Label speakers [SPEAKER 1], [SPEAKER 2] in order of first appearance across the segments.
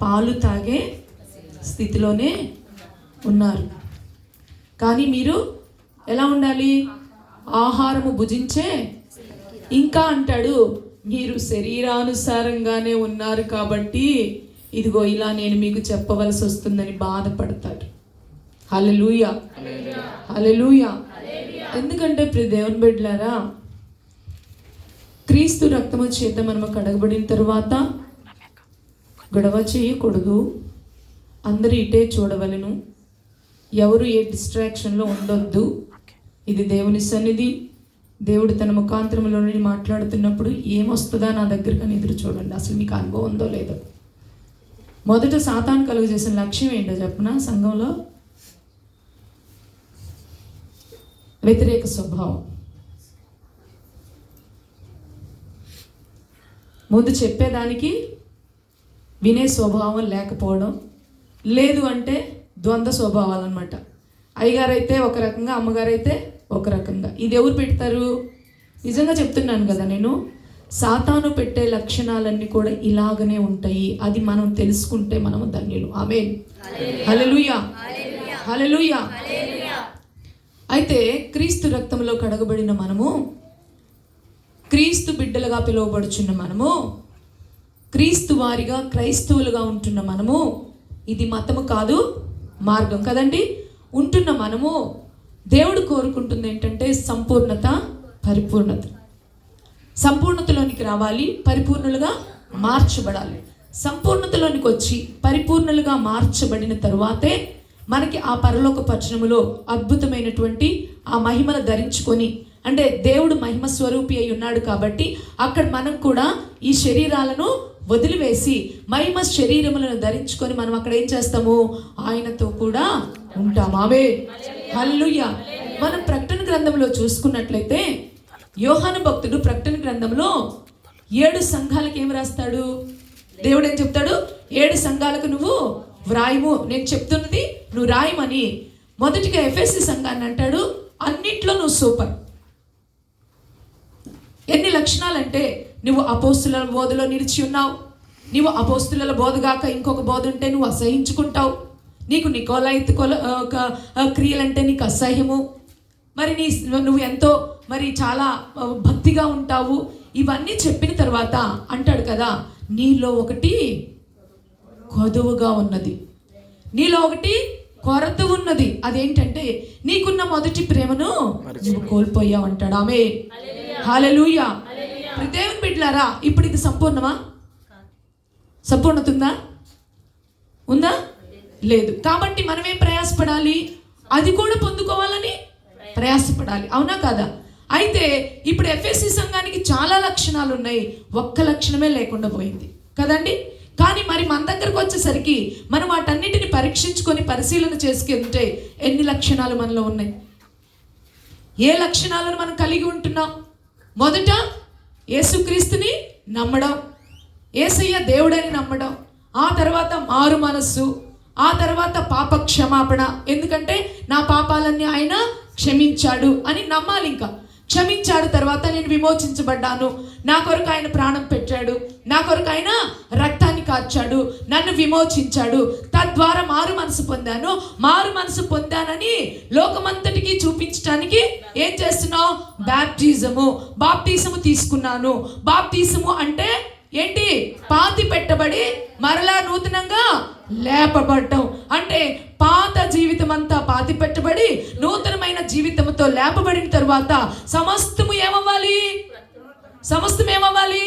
[SPEAKER 1] పాలు తాగే స్థితిలోనే ఉన్నారు. కానీ మీరు ఎలా ఉండాలి? ఆహారము భుజించే, ఇంకా అంటాడు, మీరు శరీరానుసారంగానే ఉన్నారు కాబట్టి ఇదిగో ఇలా నేను మీకు చెప్పవలసి వస్తుందని బాధపడతాడు. హల్లెలూయా, హల్లెలూయా. ఎందుకంటే ప్రియ దేవుని బిడ్డలారా, క్రీస్తు రక్తము చేత మనము కడగబడిన తర్వాత గొడవ చేయకూడదు. అందరూ ఇటే చూడవలను, ఎవరు ఏ డిస్ట్రాక్షన్లో ఉండొద్దు. ఇది దేవుని సన్నిధి. దేవుడు తన ముఖాంతరంలో నుండి మాట్లాడుతున్నప్పుడు ఏమొస్తుందా నా దగ్గరకు అని ఎదురు చూడండి. అసలు మీకు అనుభవం ఉందో లేదో. మొదట సాతాను కలుగజేసిన లక్ష్యం ఏంటో చెప్పనా? సంఘంలో వ్యతిరేక స్వభావం. ముందు చెప్పేదానికి వినే స్వభావం లేకపోవడం, లేదు అంటే ద్వంద్వ స్వభావాలు అనమాట. అయ్యగారైతే ఒక రకంగా, అమ్మగారైతే ఒక రకంగా. ఇది ఎవరు పెడతారు? నిజంగా చెప్తున్నాను కదా నేను, సాతాను పెట్టే లక్షణాలన్నీ కూడా ఇలాగనే ఉంటాయి. అది మనం తెలుసుకుంటే మనము ధన్యులు. ఆమేన్, హల్లెలూయా, హల్లెలూయా. అయితే క్రీస్తు రక్తంలో కడగబడిన మనము, క్రీస్తు బిడ్డలుగా పిలువబడుచున్న మనము, క్రీస్తు వారిగా క్రైస్తవులుగా ఉంటున్న మనము, ఇది మతము కాదు మార్గం కదండి. ఉంటున్న మనము దేవుడు కోరుకుంటుంది ఏంటంటే సంపూర్ణత, పరిపూర్ణత. సంపూర్ణతలోనికి రావాలి, పరిపూర్ణులుగా మార్చబడాలి. సంపూర్ణతలోనికి వచ్చి పరిపూర్ణులుగా మార్చబడిన తరువాతే మనకి ఆ పరలోక పట్టణములో అద్భుతమైనటువంటి ఆ మహిమను ధరించుకొని, అంటే దేవుడు మహిమ స్వరూపి అయి ఉన్నాడు కాబట్టి అక్కడ మనం కూడా ఈ శరీరాలను వదిలివేసి మహిమ శరీరములను ధరించుకొని మనం అక్కడ ఏం చేస్తాము? ఆయనతో కూడా ఉంటాం. ఆమేన్, హల్లెలూయా. మనం ప్రకటన గ్రంథంలో చూసుకున్నట్లయితే యోహాను భక్తుడు ప్రకటన గ్రంథంలో 7 సంఘాలకు ఏం రాస్తాడు? దేవుడు ఏం చెప్తాడు? 7 సంఘాలకు నువ్వు వ్రాయము, నేను చెప్తున్నది నువ్వు రాయమని. మొదటిగా ఎఫెసీ సంఘాన్ని అంటాడు, అన్నిట్లో నువ్వు సూపర్. ఎన్ని లక్షణాలంటే, నువ్వు అపోస్తుల బోధలో నిలిచి ఉన్నావు, నువ్వు అపోస్తుల బోధగాక ఇంకొక బోధ ఉంటే నువ్వు అసహించుకుంటావు, నీకు నికోలాయిత్ క్రియలంటే నీకు అసహ్యము, మరి నువ్వు ఎంతో మరి చాలా భక్తిగా ఉంటావు. ఇవన్నీ చెప్పిన తర్వాత అంటాడు కదా, నీలో ఒకటి కొదువుగా ఉన్నది, నీలో ఒకటి కొరత ఉన్నది. అదేంటంటే నీకున్న మొదటి ప్రేమను నువ్వు కోల్పోయావు అంటాడు. ఆమేన్, హల్లెలూయా. దేవుని బిడ్డలారా, ఇప్పుడు ఇది సంపూర్ణమా? సంపూర్ణత ఉందా? ఉందా? లేదు. కాబట్టి మనం ఏం ప్రయాసపడాలి? అది కూడా పొందుకోవాలని ప్రయాసపడాలి. అవునా కాదా? అయితే ఇప్పుడు ఎఫెసీ సంఘానికి చాలా లక్షణాలు ఉన్నాయి, ఒక్క లక్షణమే లేకుండా పోయింది కదండి. కానీ మరి మన దగ్గరకు వచ్చేసరికి మనం వాటన్నిటిని పరీక్షించుకొని పరిశీలన చేసుకుంటే ఎన్ని లక్షణాలు మనలో ఉన్నాయి? ఏ లక్షణాలను మనం కలిగి ఉంటున్నాం? మొదట యేసుక్రీస్తుని నమ్మడం, యేసయ్య దేవుడని నమ్మడం, ఆ తర్వాత మారు మనస్సు, ఆ తర్వాత పాప క్షమాపణ. ఎందుకంటే నా పాపాలన్నీ ఆయన క్షమించాడు అని నమ్మాలి. ఇంకా క్షమించాడు, తర్వాత నేను విమోచించబడ్డాను, నా కొరకు ఆయన ప్రాణం పెట్టాడు, నా కొరకు ఆయన రక్తాన్ని కార్చాడు, నన్ను విమోచించాడు, తద్వారా మారు మనసు పొందాను. మారు మనసు పొందానని లోకమంతటికి చూపించడానికి ఏం చేస్తున్నావు? బాప్టిజము తీసుకున్నాను. బాప్టిజము అంటే ఏంటి? పాతి పెట్టబడి మరలా నూతనంగా లేపబడటం. అంటే పాత జీవితం అంతా పాతి పెట్టబడి నూతనమైన జీవితంతో లేపబడిన తరువాత సమస్తము ఏమవ్వాలి? సమస్తం ఏమవ్వాలి?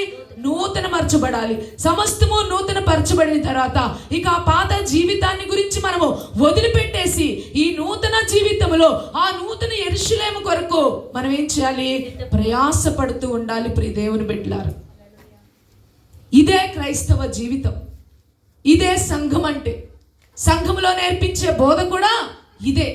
[SPEAKER 1] నూతన పరచబడాలి. సమస్తము నూతన పరచబడిన తర్వాత ఇక ఆ పాత జీవితాన్ని గురించి మనము వదిలిపెట్టేసి ఈ నూతన జీవితంలో ఆ నూతన యెరూషలేము కొరకు మనం ఏం చేయాలి? ప్రయాసపడుతూ ఉండాలి. ప్రియ దేవుని బిడ్డలారా, ఇదే క్రైస్తవ జీవితం, ఇదే సంఘం. అంటే సంఘంలో నేర్పించే బోధ కూడా ఇదే.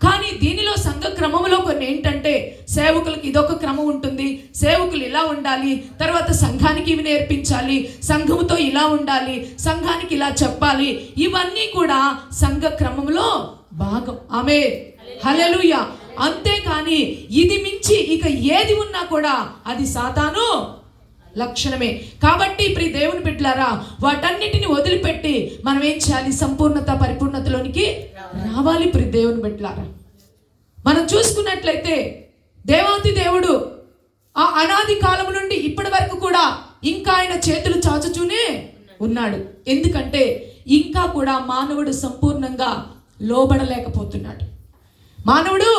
[SPEAKER 1] కానీ దీనిలో సంఘ క్రమంలో కొన్ని ఏంటంటే, సేవకులకు ఇదొక క్రమం ఉంటుంది, సేవకులు ఇలా ఉండాలి, తర్వాత సంఘానికి ఇవి నేర్పించాలి, సంఘముతో ఇలా ఉండాలి, సంఘానికి ఇలా చెప్పాలి. ఇవన్నీ కూడా సంఘ క్రమంలో భాగం. ఆమేన్, హల్లెలూయా. అంతేకాని ఇది మించి ఇక ఏది ఉన్నా కూడా అది సాతాను లక్షణమే. కాబట్టి ప్రియ దేవుని బిడ్డలారా, వాటన్నిటిని వదిలిపెట్టి మనం ఏం చేయాలి? సంపూర్ణత, పరిపూర్ణతలోనికి రావాలి ప్రియ దేవుని బిడ్డలారా. మనం చూసుకున్నట్లయితే దేవాతి దేవుడు ఆ అనాది కాలం నుండి ఇప్పటి వరకు కూడా ఇంకా ఆయన చేతులు చాచుతూనే ఉన్నాడు. ఎందుకంటే ఇంకా కూడా మానవుడు సంపూర్ణంగా లోబడలేకపోతున్నాడు. మానవుడు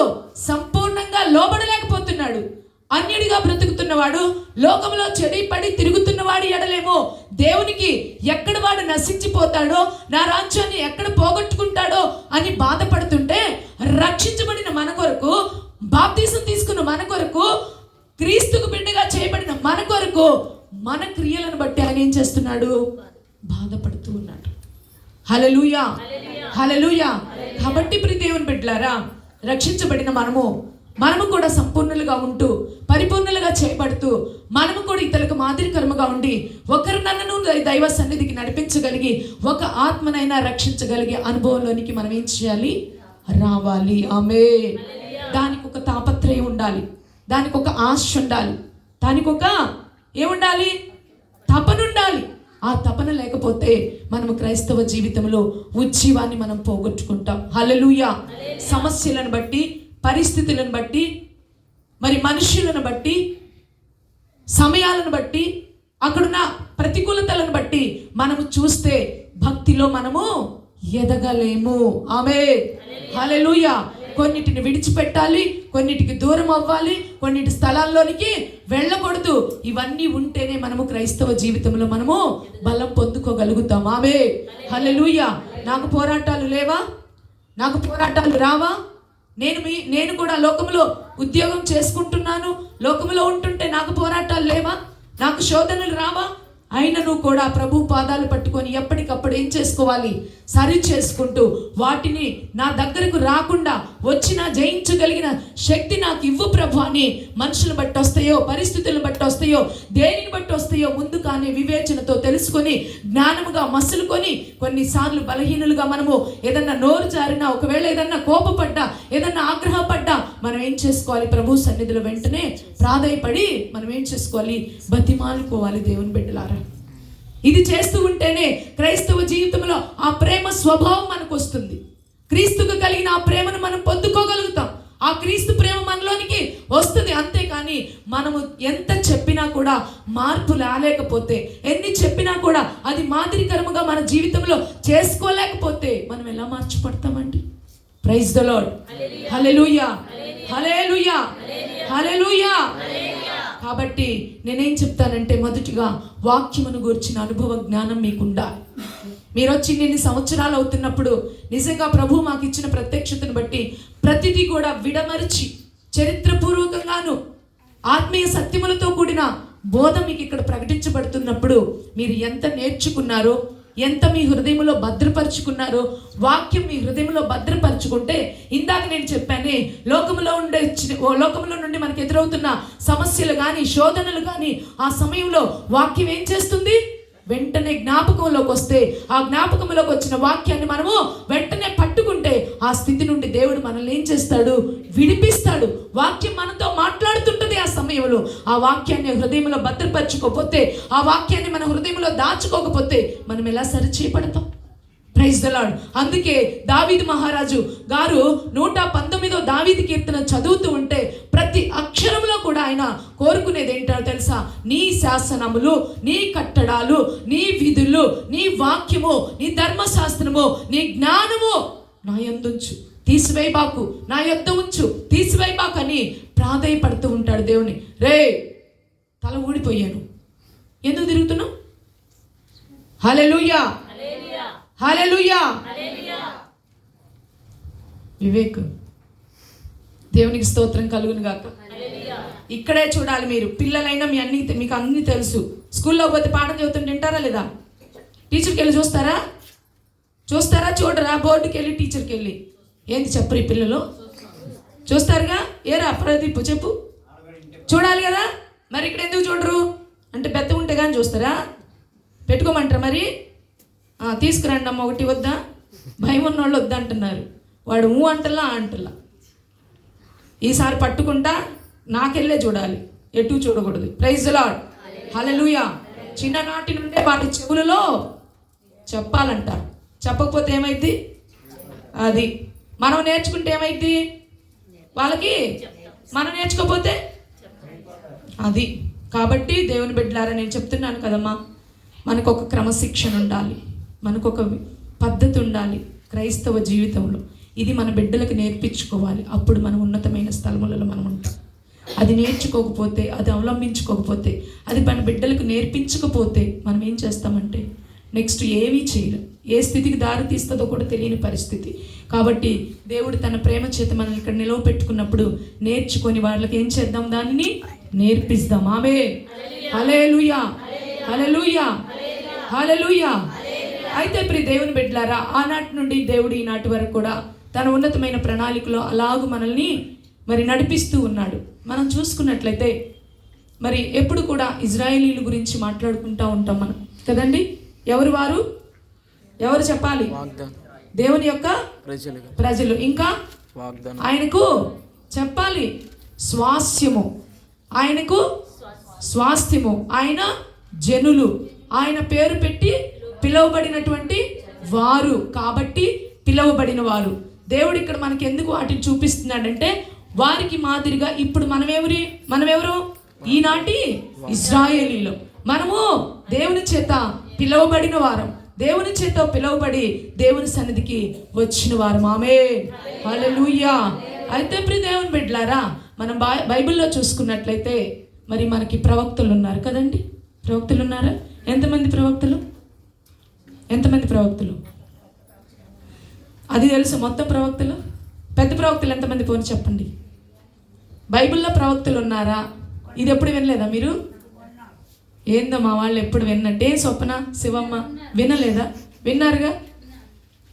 [SPEAKER 1] సంపూర్ణంగా లోబడలేకపోతున్నాడు. అన్యుడిగా బ్రతుకుతున్నవాడు, లోకంలో చెడిపడి తిరుగుతున్నవాడు ఎడలేమో దేవునికి ఎక్కడ వాడు నశించిపోతాడో, నా రాజ్యాన్ని ఎక్కడ పోగొట్టుకుంటాడో అని బాధపడుతుంటే, రక్షించబడిన మన కొరకు, బాప్తీసం తీసుకున్న మన కొరకు, క్రీస్తుకు బిడ్డగా చేయబడిన మన కొరకు, మన క్రియలను బట్టి ఆయన ఏం చేస్తున్నాడు? బాధపడుతూ ఉన్నాడు. హల్లెలూయా, హల్లెలూయా. కాబట్టి ప్రియ దేవుని బిడ్డలారా, రక్షించబడిన మనము కూడా సంపూర్ణులుగా ఉంటూ, పరిపూర్ణులుగా చేయబడుతూ, మనము కూడా ఇతరులకు మాదిరికరముగా ఉండి, ఒకరినన్నను దైవ సన్నిధికి నడిపించగలిగి, ఒక ఆత్మనైనా రక్షించగలిగే అనుభవంలోనికి మనం ఏం చేయాలి? రావాలి. ఆమేన్. దానికి ఒక తాపత్రయం ఉండాలి, దానికి ఒక ఆశ ఉండాలి, దానికి ఒక ఏముండాలి? తపన ఉండాలి. ఆ తపన లేకపోతే మనము క్రైస్తవ జీవితంలో ఉజ్జీవాన్ని మనం పోగొట్టుకుంటాం. హల్లెలూయా. సమస్యలను బట్టి, పరిస్థితులను బట్టి, మరి మనుషులను బట్టి, సమయాలను బట్టి, అక్కడున్న ప్రతికూలతలను బట్టి మనము చూస్తే భక్తిలో మనము ఎదగలేము. ఆమేన్, హల్లెలూయా. కొన్నిటిని విడిచిపెట్టాలి, కొన్నిటికి దూరం అవ్వాలి, కొన్నిటి స్థలాల్లోనికి వెళ్ళకూడదు. ఇవన్నీ ఉంటేనే మనము క్రైస్తవ జీవితంలో మనము బలం పొందుకోగలుగుతాం. ఆమేన్, హల్లెలూయా. నాకు పోరాటాలు లేవా? నాకు పోరాటాలు రావా? నేను కూడా లోకంలో ఉద్యోగం చేసుకుంటున్నాను, లోకంలో ఉంటుంటే నాకు పోరాటాలు లేవా? నాకు శోధనలు రావా? అయినను కూడా ప్రభు పాదాలు పట్టుకొని ఎప్పటికప్పుడు ఏం చేసుకోవాలి? సరి చేసుకుంటూ, వాటిని నా దగ్గరకు రాకుండా వచ్చినా జయించగలిగిన శక్తి నాకు ఇవ్వు ప్రభు అని మనుషులు బట్టి వస్తాయో, పరిస్థితులను బట్టి వస్తాయో, దేనిని బట్టి వస్తాయో ముందుగానే వివేచనతో తెలుసుకొని, జ్ఞానముగా మసులుకొని, కొన్నిసార్లు బలహీనులుగా మనము ఏదన్నా నోరు జారినా, ఒకవేళ ఏదన్నా కోపపడ్డా, ఏదన్నా ఆగ్రహపడ్డా మనం ఏం చేసుకోవాలి? ప్రభు సన్నిధిలో వెంటనే ప్రాధేయపడి మనం ఏం చేసుకోవాలి? బతిమాలుకోవాలి దేవుని బిడ్డలారా. ఇది చేస్తూ ఉంటేనే క్రైస్తవ జీవితంలో ఆ ప్రేమ స్వభావం మనకు వస్తుంది. క్రీస్తుకు కలిగిన ఆ ప్రేమను మనం పొందుకోగలుగుతాం. ఆ క్రీస్తు ప్రేమ మనలోనికి వస్తుంది. అంతేకాని మనము ఎంత చెప్పినా కూడా మార్పు రాలేకపోతే, ఎన్ని చెప్పినా కూడా అది మాదిరికరముగా మన జీవితంలో చేసుకోలేకపోతే మనం ఎలా మార్చిపడతామండి? Praise the Lord. Hallelujah, hallelujah, hallelujah. కాబట్టి నేనేం చెప్తానంటే, మొదటిగా వాక్యమును గురించిన అనుభవ జ్ఞానం మీకు ఉండాలి. మీరు వచ్చి ఇన్ని సంవత్సరాలు అవుతున్నప్పుడు నిజంగా ప్రభు మాకు ఇచ్చిన ప్రత్యక్షతను బట్టి ప్రతిదీ కూడా విడమరిచి, చరిత్రపూర్వకంగాను ఆత్మీయ సత్యములతో కూడిన బోధ మీకు ఇక్కడ ప్రకటించబడుతున్నప్పుడు మీరు ఎంత నేర్చుకున్నారో, ఎంత మీ హృదయంలో భద్రపరుచుకున్నారో, వాక్యం మీ హృదయంలో భద్రపరుచుకుంటే, ఇందాక నేను చెప్పానే, లోకంలో నుండి మనకు ఎదురవుతున్న సమస్యలు కానీ, శోధనలు కానీ, ఆ సమయంలో వాక్యం ఏం చేస్తుంది? వెంటనే జ్ఞాపకంలోకి వస్తే, ఆ జ్ఞాపకంలోకి వచ్చిన వాక్యాన్ని మనము వెంటనే పట్టుకుంటే, ఆ స్థితి నుండి దేవుడు మనల్ని ఏం చేస్తాడు? విడిపిస్తాడు. వాక్యం మనతో మాట్లాడుతుంటది. ఆ సమయంలో ఆ వాక్యాన్ని హృదయంలో భద్రపరచుకోకపోతే, ఆ వాక్యాన్ని మన హృదయంలో దాచుకోకపోతే మనం ఎలా సరిచేయబడతాం? Praise the lord. అందుకే దావీదు మహారాజు గారు 119వ దావీదు కీర్తన చదువుతూ ఉంటే ప్రతి అక్షరంలో కూడా ఆయన కోరుకునేది ఏంటో తెలుసా? నీ శాసనములు, నీ కట్టడాలు, నీ విధులు, నీ వాక్యము, నీ ధర్మశాస్త్రము, నీ జ్ఞానము నా యందుంచు, తీసివేయబాకు, నా యొద్ద ఉంచు, తీసివేయబాకు అని ప్రాధేయపడుతూ ఉంటాడు దేవుని. రే, తల ఊడిపోయాను, ఎందుకు తిరుగుతున్నావు? హల్లెలూయా, హల్లెలూయా. వివేక్, దేవునికి స్తోత్రం కలుగును గాక. ఇక్కడే చూడాలి మీరు. పిల్లలైనా మీకు అన్ని తెలుసు. స్కూల్లో పోతే పాఠం చదువుతుంటే వింటారా లేదా? టీచర్కి వెళ్ళి చూస్తారా? చూడరా? బోర్డుకి వెళ్ళి టీచర్కి వెళ్ళి ఏంది చెప్పరు ఈ పిల్లలు? చూస్తారుగా. ఏరా ప్రదీప్ చెప్పు, చూడాలి కదా. మరి ఇక్కడ ఎందుకు చూడరు అంటే పెద్ద ఉంటే కానీ చూస్తారా? పెట్టుకోమంటారా? మరి తీసుకురండి అమ్మ, ఒకటి వద్దా? భయం ఉన్నోళ్ళు వద్దా అంటున్నారు. వాడు అంటలా అంటలా. ఈసారి పట్టుకుంటా, నాకెళ్ళే చూడాలి, ఎటు చూడకూడదు. Praise the Lord. హల్లెలూయా. చిన్ననాటి నుండే వాటి చెవులలో చెప్పాలంటారు. చెప్పకపోతే ఏమైంది? అది మనం నేర్చుకుంటే ఏమైంది వాళ్ళకి, మనం నేర్చుకోకపోతే అది. కాబట్టి దేవుని బిడ్డలారా, నేను చెప్తున్నాను కదమ్మా, మనకు ఒక క్రమశిక్షణ ఉండాలి, మనకు ఒక పద్ధతి ఉండాలి క్రైస్తవ జీవితంలో. ఇది మన బిడ్డలకు నేర్పించుకోవాలి. అప్పుడు మనం ఉన్నతమైన స్థలములలో మనం ఉంటాం. అది నేర్చుకోకపోతే, అది అవలంబించుకోకపోతే, అది మన బిడ్డలకు నేర్పించకపోతే మనం ఏం చేస్తామంటే నెక్స్ట్ ఏమీ చేయలేం. ఏ స్థితికి దారి తీస్తుందో కూడా తెలియని పరిస్థితి. కాబట్టి దేవుడు తన ప్రేమ చేత మనల్ని ఇక్కడ నిలవపెట్టుకున్నప్పుడు నేర్చుకొని వాళ్ళకి ఏం చేద్దాం, దానిని నేర్పిస్తాం. ఆమేన్. హల్లెలూయా, హల్లెలూయా, హల్లెలూయా. అయితే ప్రియ దేవుని బిడ్డలారా, ఆనాటి నుండి దేవుడు ఈనాటి వరకు కూడా తన ఉన్నతమైన ప్రణాళికలో అలాగూ మనల్ని మరి నడిపిస్తూ ఉన్నాడు. మనం చూసుకున్నట్లయితే మరి ఎప్పుడు కూడా ఇజ్రాయేలీల గురించి మాట్లాడుకుంటూ ఉంటాం మనం కదండి. ఎవరు వారు? ఎవరు చెప్పాలి? దేవుని యొక్క ప్రజలు. ఇంకా ఆయనకు చెప్పాలి స్వాస్థ్యము, ఆయనకు స్వాస్థ్యము, ఆయన జనులు, ఆయన పేరు పెట్టి పిలువబడినటువంటి వారు, కాబట్టి పిలువబడిన వారు. దేవుడు ఇక్కడ మనకి ఎందుకు వాటిని చూపిస్తున్నాడంటే వారికి మాదిరిగా ఇప్పుడు మనమెవరు? ఈనాటి ఇశ్రాయేలీలు. మనము దేవుని చేత పిలువబడిన వారం, దేవుని చేత పిలువబడి దేవుని సన్నిధికి వచ్చిన వారు. ఆమేన్. హల్లెలూయా. అయితే ప్రియ దేవుని బిడ్డలారా, మనం బైబిల్లో చూసుకున్నట్లయితే మరి మనకి ప్రవక్తలు ఉన్నారు కదండి. ప్రవక్తలు ఉన్నారా? ఎంతమంది ప్రవక్తలు? అది తెలుసు మొత్తం ప్రవక్తలు? పెద్ద ప్రవక్తలు ఎంతమంది? పోని చెప్పండి. బైబిల్లో ప్రవక్తలు ఉన్నారా? ఇది ఎప్పుడు వినలేదా మీరు? ఏందో మా వాళ్ళు ఎప్పుడు విన్నట్టే. స్వప్న, శివమ్మ వినలేదా? విన్నారుగా.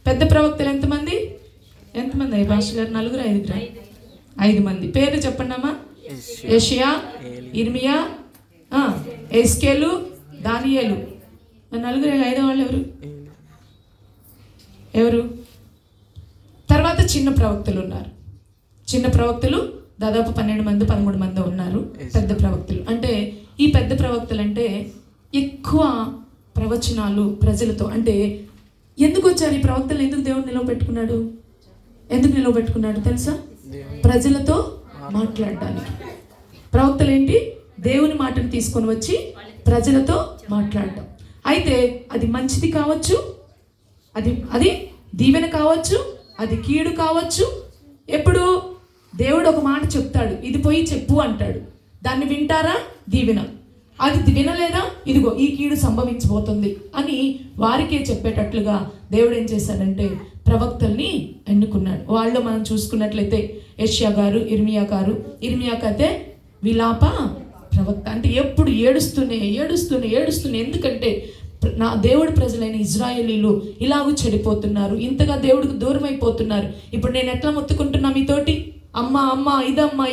[SPEAKER 1] పెద్ద ప్రవక్తలు ఎంతమంది? అయ్యి భాష గారు? 4, 5 మంది. పేరు చెప్పండి అమ్మా. యెషయా, ఇర్మియా, ఎస్కేలు, దానియేలు. 4, 5 వాళ్ళు ఎవరు? తర్వాత చిన్న ప్రవక్తలు ఉన్నారు. చిన్న ప్రవక్తలు దాదాపు 12 మంది 13 మంది ఉన్నారు. పెద్ద ప్రవక్తలు అంటే, ఈ పెద్ద ప్రవక్తలు అంటే ఎక్కువ ప్రవచనాలు ప్రజలతో. అంటే ఎందుకు వచ్చారు ఈ ప్రవక్తలు? ఎందుకు దేవుడు నిలవబెట్టుకున్నాడు తెలుసా? ప్రజలతో మాట్లాడడానికి. ప్రవక్తలు ఏంటి? దేవుని మాటను తీసుకొని వచ్చి ప్రజలతో మాట్లాడటం. అయితే అది మంచిది కావచ్చు, అది దీవెన కావచ్చు, అది కీడు కావచ్చు. ఎప్పుడు దేవుడు ఒక మాట చెప్తాడు, ఇది పోయి చెప్పు అంటాడు. దాన్ని వింటారా? దీవెన. అది వినలేదా? ఇదిగో ఈ కీడు సంభవించబోతుంది అని వారికే చెప్పేటట్లుగా దేవుడు ఏం చేశాడంటే ప్రవక్తల్ని ఎన్నుకున్నాడు. వాళ్ళు మనం చూసుకున్నట్లయితే యెషయా గారు, ఇర్మియాకైతే విలాప ప్రవక్త. అంటే ఎప్పుడు ఏడుస్తూనే. ఎందుకంటే నా దేవుడి ప్రజలైన ఇజ్రాయేలీలు ఇలాగూ చెడిపోతున్నారు, ఇంతగా దేవుడికి దూరం అయిపోతున్నారు. ఇప్పుడు నేను ఎట్లా మొత్తుకుంటున్నా మీతోటి, అమ్మ ఇదమ్మా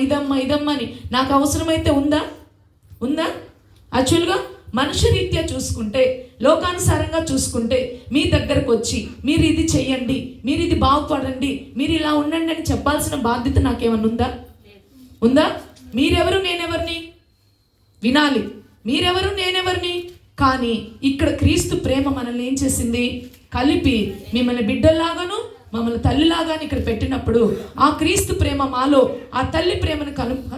[SPEAKER 1] అని. నాకు అవసరమైతే ఉందా? యాక్చువల్గా మనుషరీత్యా చూసుకుంటే, లోకానుసారంగా చూసుకుంటే మీ దగ్గరకు వచ్చి మీరు ఇది చెయ్యండి, మీరు ఇది బాగుపడండి, మీరు ఇలా ఉండండి అని చెప్పాల్సిన బాధ్యత నాకేమన్నా ఉందా? మీరెవరు, నేనెవరిని వినాలి. మీరెవరు, నేనెవరిని. కానీ ఇక్కడ క్రీస్తు ప్రేమ మనల్ని ఏం చేసింది? కలిపి మిమ్మల్ని బిడ్డల్లాగాను మమ్మల్ని తల్లిలాగాను ఇక్కడ పెట్టినప్పుడు, ఆ క్రీస్తు ప్రేమ మాలో ఆ తల్లి ప్రేమను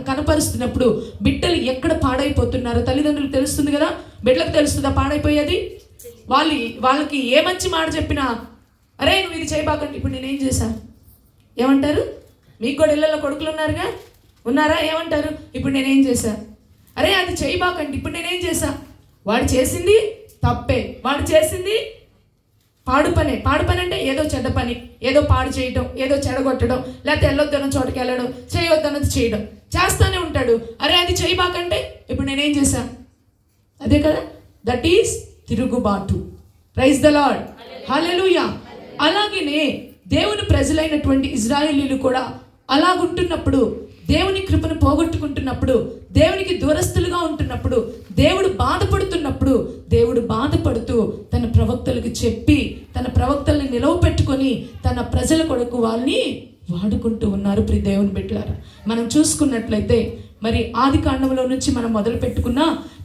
[SPEAKER 1] కనపరుస్తున్నప్పుడు బిడ్డలు ఎక్కడ పాడైపోతున్నారో తల్లిదండ్రులకు తెలుస్తుంది కదా. బిడ్డలకు తెలుస్తుందా పాడైపోయేది? వాళ్ళకి ఏ మంచి మాట చెప్పినా, అరే నువ్వు ఇది చేయబాకండి, ఇప్పుడు నేనేం చేశా ఏమంటారు? మీకు కూడా ఇళ్ళల్లో కొడుకులు ఉన్నారా? ఏమంటారు? ఇప్పుడు నేనేం చేశా? అరే అది చేయబాకండి, ఇప్పుడు నేనేం చేశా? వాడు చేసింది తప్పే, వాడు చేసింది పాడు పని అంటే ఏదో చెడ్డ పని, ఏదో పాడు చేయడం, ఏదో చెడగొట్టడం, లేకపోతే వెళ్ళొద్దన్న చోటుకి వెళ్ళడం, చేయొద్దన్నది చేయడం చేస్తూనే ఉంటాడు. అరే అది చేయబాకంటే ఇప్పుడు నేనేం చేశా? అదే కదా, దట్ ఈస్ తిరుగుబాటు. ప్రైజ్ ద లార్డ్, హల్లెలూయా. అలాగనే దేవుని ప్రజలైనటువంటి ఇజ్రాయేలీలు కూడా అలాగుంటున్నప్పుడు, దేవుని కృపను పోగొట్టుకుంటున్నప్పుడు, దేవునికి దూరస్తులుగా ఉంటున్నప్పుడు, దేవుడు బాధపడుతూ తన ప్రవక్తలకు చెప్పి, తన ప్రవక్తల్ని నిలవపెట్టుకొని తన ప్రజల కొరకు వాళ్ళని వాడుకుంటూ ఉన్నారు. ప్రియ దేవుని బిడ్డలారా, మనం చూసుకున్నట్లయితే మరి ఆది కాండంలో నుంచి మనం మొదలు పెట్టుకున్న